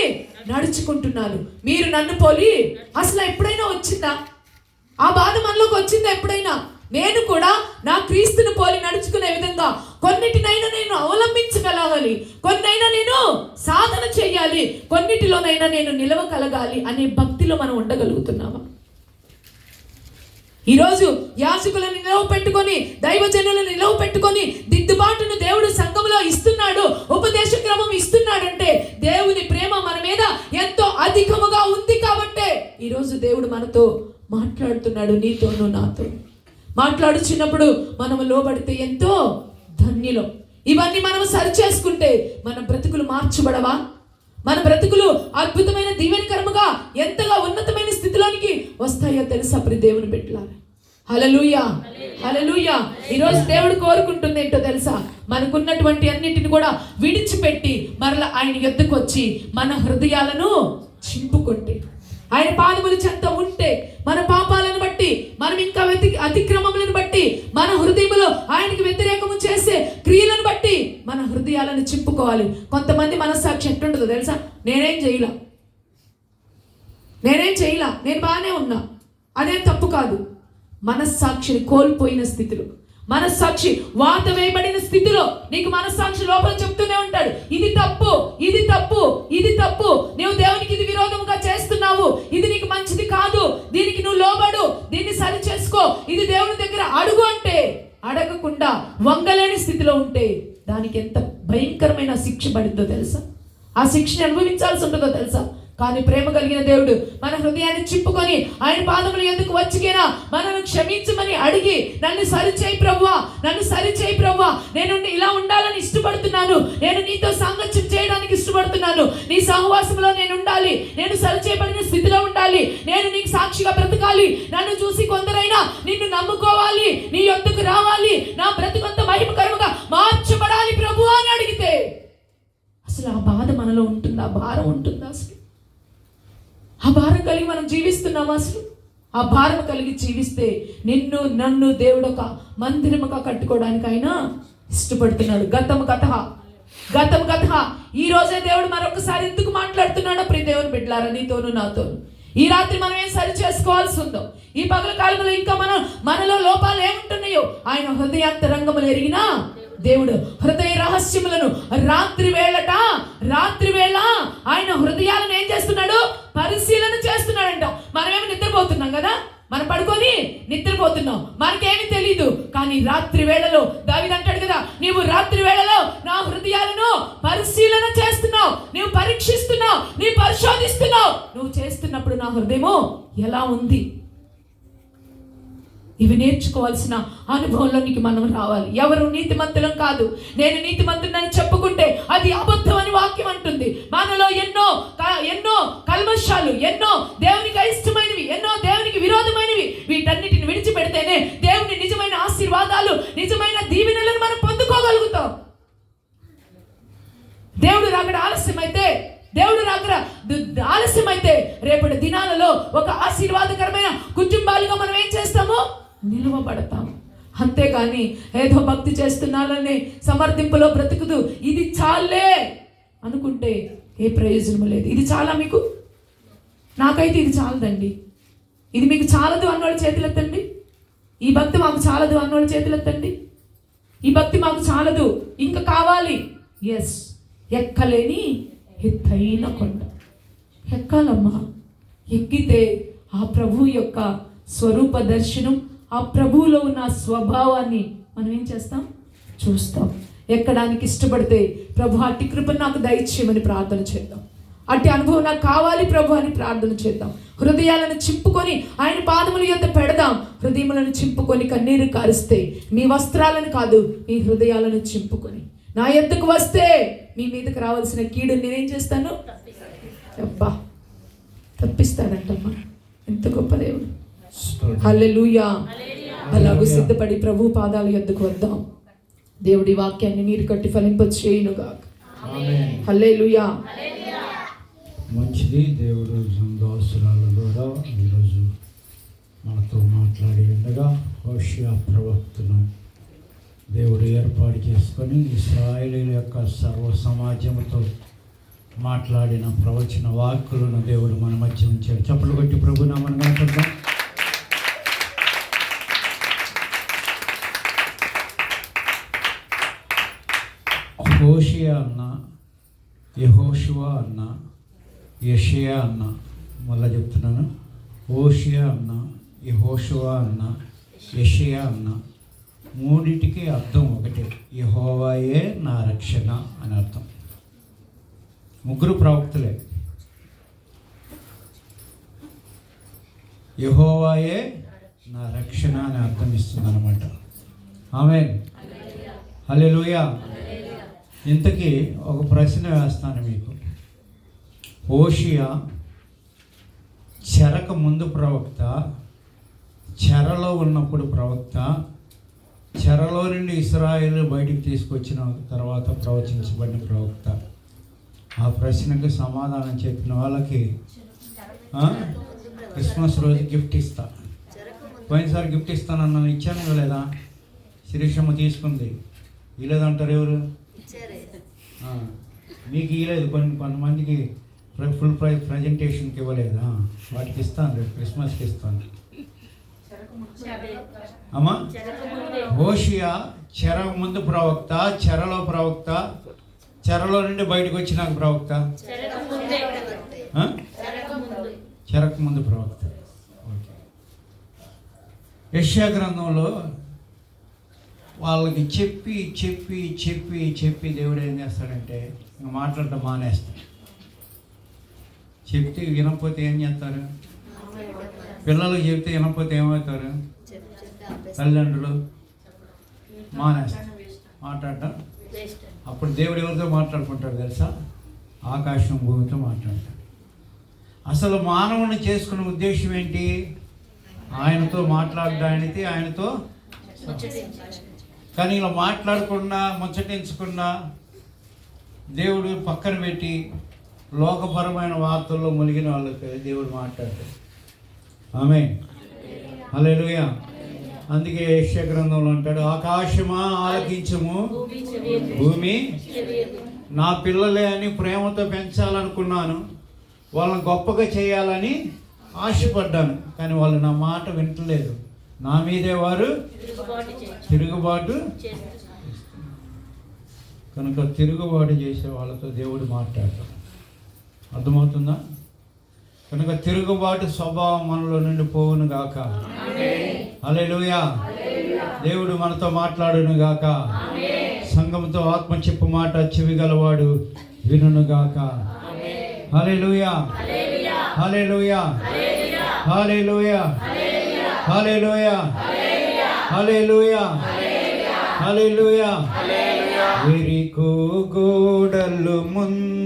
[SPEAKER 1] నడుచుకుంటున్నాను, మీరు నన్ను పోలి. అసలు ఎప్పుడైనా వచ్చిందా ఆ బాధ? మనలోకి వచ్చిందా ఎప్పుడైనా? నేను కూడా నా క్రీస్తుని పోలి నడుచుకునే విధంగా కొన్నిటినైనా నేను అవలంబించగలగాలి, కొన్నైనా నేను సాధన చేయాలి, కొన్నిటిలోనైనా నేను నిలవగలగాలి అనే భక్తిలో మనం ఉండగలుగుతున్నామా? ఈరోజు యాజకులను నిలవ పెట్టుకొని, దైవజనులను నిలవ పెట్టుకొని దిద్దుబాటును దేవుడు సంఘంలో ఇస్తున్నాడు, ఉపదేశ క్రమం ఇస్తున్నాడంటే దేవుని ప్రేమ మన మీద ఎంతో అధికముగా ఉంది కాబట్టే ఈరోజు దేవుడు మనతో మాట్లాడుతున్నాడు, నీతోనూ నాతో మాట్లాడుచున్నప్పుడు మనము లోబడితే ఎంతో ధన్యులం. ఇవన్నీ మనము సరి చేసుకుంటే మన బ్రతుకులు మార్చబడవా? మన బ్రతుకులు అద్భుతమైన దీవెనకరముగా ఎంతగా ఉన్నతమైన స్థితిలోనికి వస్తాయో తెలుసా ప్రియ దేవుని బిడ్డలారా? హల్లెలూయా, హల్లెలూయా. ఈరోజు దేవుడు కోరుకుంటుంది ఏంటో తెలుసా? మనకున్నటువంటి అన్నిటిని కూడా విడిచిపెట్టి మరలా ఆయన యొద్దకు వచ్చి మన హృదయాలను చింపుకుంటే, ఆయన పాదముల చెంత ఉంటే, మన పాపాలను బట్టి, మనం ఇంకా అతిక్రమములను బట్టి, మన హృదయములో ఆయనకి వ్యతిరేకము చేసే క్రియలను బట్టి మన హృదయాలను చింపుకోవాలి. కొంతమంది మనస్సాక్షి ఎట్టుంటుందో తెలుసా? నేనేం చేయలా, నేను బాగానే ఉన్నా, అదేం తప్పు కాదు. మనస్సాక్షిని కోల్పోయిన స్థితిలో, మనస్సాక్షి వాత వేయబడిన స్థితిలో నీకు మనస్సాక్షి లోపల చెప్తూనే ఉంటాడు, ఇది తప్పు, ఇది తప్పు, ఇది తప్పు, నువ్వు దేవునికి ఇది విరోధముగా చేస్తున్నావు, ఇది నీకు మంచిది కాదు, దీనికి నువ్వు లోబడు, దీన్ని సరి చేసుకో, ఇది దేవుని దగ్గర అడుగు అంటే అడగకుండా వంగలేని స్థితిలో ఉంటే దానికి ఎంత భయంకరమైన శిక్ష పడిందో తెలుసా? ఆ శిక్షని అనుభవించాల్సి ఉంటుందో తెలుసా? కానీ ప్రేమ కలిగిన దేవుడు మన హృదయాన్ని చింపుకొని ఆయన పాదముల ఎందుకు వచ్చికేనా మనల్ని క్షమించమని అడిగి, నన్ను సరిచేయి ప్రభువా, నన్ను సరిచేయి ప్రభువా, నేను ఇలా ఉండాలని ఇష్టపడుతున్నాను, నేను నీతో సాంగత్యం చేయడానికి ఇష్టపడుతున్నాను, నీ సహవాసంలో నేను ఉండాలి, నేను సరిచేయబడిన స్థితిలో ఉండాలి, నేను నీకు సాక్షిగా బ్రతకాలి, నన్ను చూసి కొందరైనా నిన్ను నమ్ముకోవాలి, నీ యొద్దకు రావాలి, నా బ్రతుకంత మహిమకరముగా మార్చబడాలి ప్రభువా అని అడిగితే అసలు ఆ బాధ మనలో ఉంటుందా? ఆ భారం ఉంటుందా? అసలు ఆ భారం కలిగి మనం జీవిస్తున్నామా? అసలు ఆ భారం కలిగి జీవిస్తే నిన్ను నన్ను దేవుడు ఒక మందిరముగా కట్టుకోవడానికి ఆయన ఇష్టపడుతున్నాడు. గతం గత ఈ రోజే దేవుడు మరొకసారి ఎందుకు మాట్లాడుతున్నాడో ప్రియ దేవుని బిడ్డలారా, నీతోను నాతోను. ఈ రాత్రి మనం ఏం సరి చేసుకోవాల్సి ఉందో, ఈ పగల కాలంలో ఇంకా మనలో లోపాలు ఏముంటున్నాయో ఆయన హృదయాంతరంగములు ఎరిగినా దేవుడు హృదయ రహస్యములను రాత్రి వేళ ఆయన హృదయాలను ఏం చేస్తున్నాడు? పరిశీలన చేస్తున్నాడంట. మనమేమి నిద్రపోతున్నాం కదా, మనం పడుకొని నిద్రపోతున్నాం, మనకేమి తెలీదు. కానీ రాత్రి వేళలో దావీదు అంటాడు కదా, నీవు రాత్రి వేళలో నా హృదయాలను పరిశీలన చేస్తున్నావు, నీవు పరీక్షిస్తున్నావు, నీవు పరిశోధిస్తున్నావు. నువ్వు చేస్తున్నప్పుడు నా హృదయము ఎలా ఉంది? ఇవి నేర్చుకోవాల్సిన అనుభవంలోనికి మనం రావాలి. ఎవరు నీతిమంతులం కాదు, నేను నీతిమంతుడని చెప్పుకుంటే అది అబద్ధం అని వాక్యం అంటుంది. మనలో ఎన్నో కల్మషాలు, ఎన్నో దేవునికి అయిష్టమైనవి, ఎన్నో దేవునికి విరోధమైనవి, వీటన్నిటిని విడిచిపెడితేనే దేవుని నిజమైన ఆశీర్వాదాలు, నిజమైన దీవెనలను మనం పొందుకోగలుగుతాం. దేవుడు రాకడ ఆలస్యమైతే రేపటి దినాలలో ఒక ఆశీర్వాదకరమైన కుటుంబాలుగా మనం ఏం చేస్తాము? నిలువబడతాము. అంతేగాని ఏదో భక్తి చేస్తున్నానని సమర్థింపులో బ్రతుకుదు, ఇది చాలే అనుకుంటే ఏ ప్రయోజనము లేదు. ఇది చాలా మీకు, నాకైతే ఇది చాలదండి, ఇది మీకు చాలదు అన్నోళ్ళ చేతులెత్తండి. ఈ భక్తి మాకు చాలదు అన్నోళ్ళ చేతులెత్తండి. ఈ భక్తి మాకు చాలదు, ఇంకా కావాలి. ఎస్, ఎక్కలేని ఎత్తైన కొండ ఎక్కాలమ్మా. ఎక్కితే ఆ ప్రభు యొక్క స్వరూప దర్శనం, ఆ ప్రభువులో ఉన్న స్వభావాన్ని మనం ఏం చేస్తాం? చూస్తాం. ఎక్కడానికి ఇష్టపడితే ప్రభు అట్టి కృపను నాకు దయచేయమని ప్రార్థన చేద్దాం. అట్టి అనుభవం నాకు కావాలి ప్రభు అని ప్రార్థన చేద్దాం. హృదయాలను చింపుకొని ఆయన పాదముల యొద్ద పెడదాం. హృదయములను చింపుకొని కన్నీరు కారిస్తే, మీ వస్త్రాలను కాదు, మీ హృదయాలను చింపుకొని నా యొద్దకు వస్తే మీ మీదకి రావాల్సిన కీడు నేనేం చేస్తాను? అబ్బా, తప్పిస్తానంటమ్మా. ఎంత గొప్ప దేవుడు. హల్లెలూయా. అలాగూ సిద్ధపడి ప్రభు పాదాల యొద్దకు వద్దాం. దేవుడి వాక్యాన్ని నీరు కట్టి ఫలింపచేయునుగాక. హల్లెలూయా.
[SPEAKER 4] మంచిది. దేవుడు సందాసురాల ద్వారా ఈరోజు మనతో మాట్లాడి ఉండగా హోషేయ ప్రవక్తను దేవుడు ఏర్పాటు చేసుకొని ఇశ్రాయేలీయుల యొక్క సర్వ సమాజంతో మాట్లాడిన ప్రవచన వాక్కులను దేవుడు మన మధ్య ఉంచాడు. చప్పట్లు కొట్టి ప్రభు నామమున కనపడదాం. హోషేయ అన్న, యెహోషువ అన్న, యెషయా అన్న, మళ్ళీ చెప్తున్నాను, హోషేయ అన్న, యెహోషువ అన్న, యెషయా అన్న, మూడింటికి అర్థం ఒకటే, యెహోవాయే నా రక్షణ అని అర్థం. ముగ్గురు ప్రవక్తలే. యెహోవాయే నా రక్షణ అని అర్థం ఇస్తుంది అనమాట. ఆమేన్, హల్లెలూయా. ఇంతకీ ఒక ప్రశ్న వేస్తాను మీకు. హోషేయ చెరకు ముందు ప్రవక్త, చెరలో ఉన్నప్పుడు ప్రవక్త, చెరలో నుండి ఇశ్రాయేలు బయటికి తీసుకొచ్చిన తర్వాత ప్రవచించబడిన ప్రవక్త? ఆ ప్రశ్నకు సమాధానం చెప్పిన వాళ్ళకి క్రిస్మస్ రోజు గిఫ్ట్ ఇస్తా. పోయినసారి గిఫ్ట్ ఇస్తానన్నాను, ఇచ్చాను లేదా? శిరీషమ్మ తీసుకుంది. ఇలేదంటారు ఎవరు? మీకు ఇవ్వలేదు. కొంతమందికి ఫుల్ ప్రైజ్ ప్రజెంటేషన్కి ఇవ్వలేదా? వాటికి ఇస్తాను, రేపు క్రిస్మస్కి ఇస్తాను. అమ్మా, హోషేయ చెర ముందు ప్రవక్త, చెరలో ప్రవక్త, చెరలో నుండి బయటకు వచ్చిన ప్రవక్త, చెరకు ముందు ప్రవక్త. యెషయా గ్రంథంలో వాళ్ళకి చెప్పి చెప్పి చెప్పి చెప్పి దేవుడు ఏం చేస్తాడంటే ఇంకా మాట్లాడటం మానేస్తాడు. చెప్తే వినకపోతే ఏం చేస్తారు? పిల్లలకు చెప్తే వినకపోతే ఏమవుతారు? తల్లిదండ్రులు మానేస్తారు మాట్లాడటం. అప్పుడు దేవుడు ఎవరితో మాట్లాడుకుంటాడు తెలుసా? ఆకాశం భూమితో మాట్లాడతాడు. అసలు మానవుని చేసుకునే ఉద్దేశం ఏంటి? ఆయనతో మాట్లాడడానికి, ఆయనతో. కానీ ఇలా మాట్లాడకుండా, ముచ్చటించకుండా దేవుడు పక్కన పెట్టి లోకపరమైన వార్తల్లో మునిగిన వాళ్ళకి దేవుడు మాట్లాడతాడు. ఆమేన్, హల్లెలూయా. అందుకే యెషయా గ్రంథంలో అంటాడు, ఆకాశమా ఆలకించము, భూమి నా పిల్లలే అని ప్రేమతో పెంచాలనుకున్నాను, వాళ్ళని గొప్పగా చేయాలని ఆశపడ్డాను, కానీ వాళ్ళు నా మాట వింటలేదు, నా మీదే వారు తిరుగుబాటు. కనుక తిరుగుబాటు చేసే వాళ్ళతో దేవుడు మాట్లాడతాడు. అర్థమవుతుందా? కనుక తిరుగుబాటు స్వభావం మనలో నుండి పోవును గాక. హల్లెలూయా. దేవుడు మనతో మాట్లాడును గాక. సంఘంతో ఆత్మ చెప్పు మాట చెవి గలవాడు వినును గాక. హల్లెలూయా, హల్లెలూయా, హల్లెలూయా, హల్లెలూయా, హల్లెలూయా, హల్లెలూయా. ఎరికో గోడలు ముందు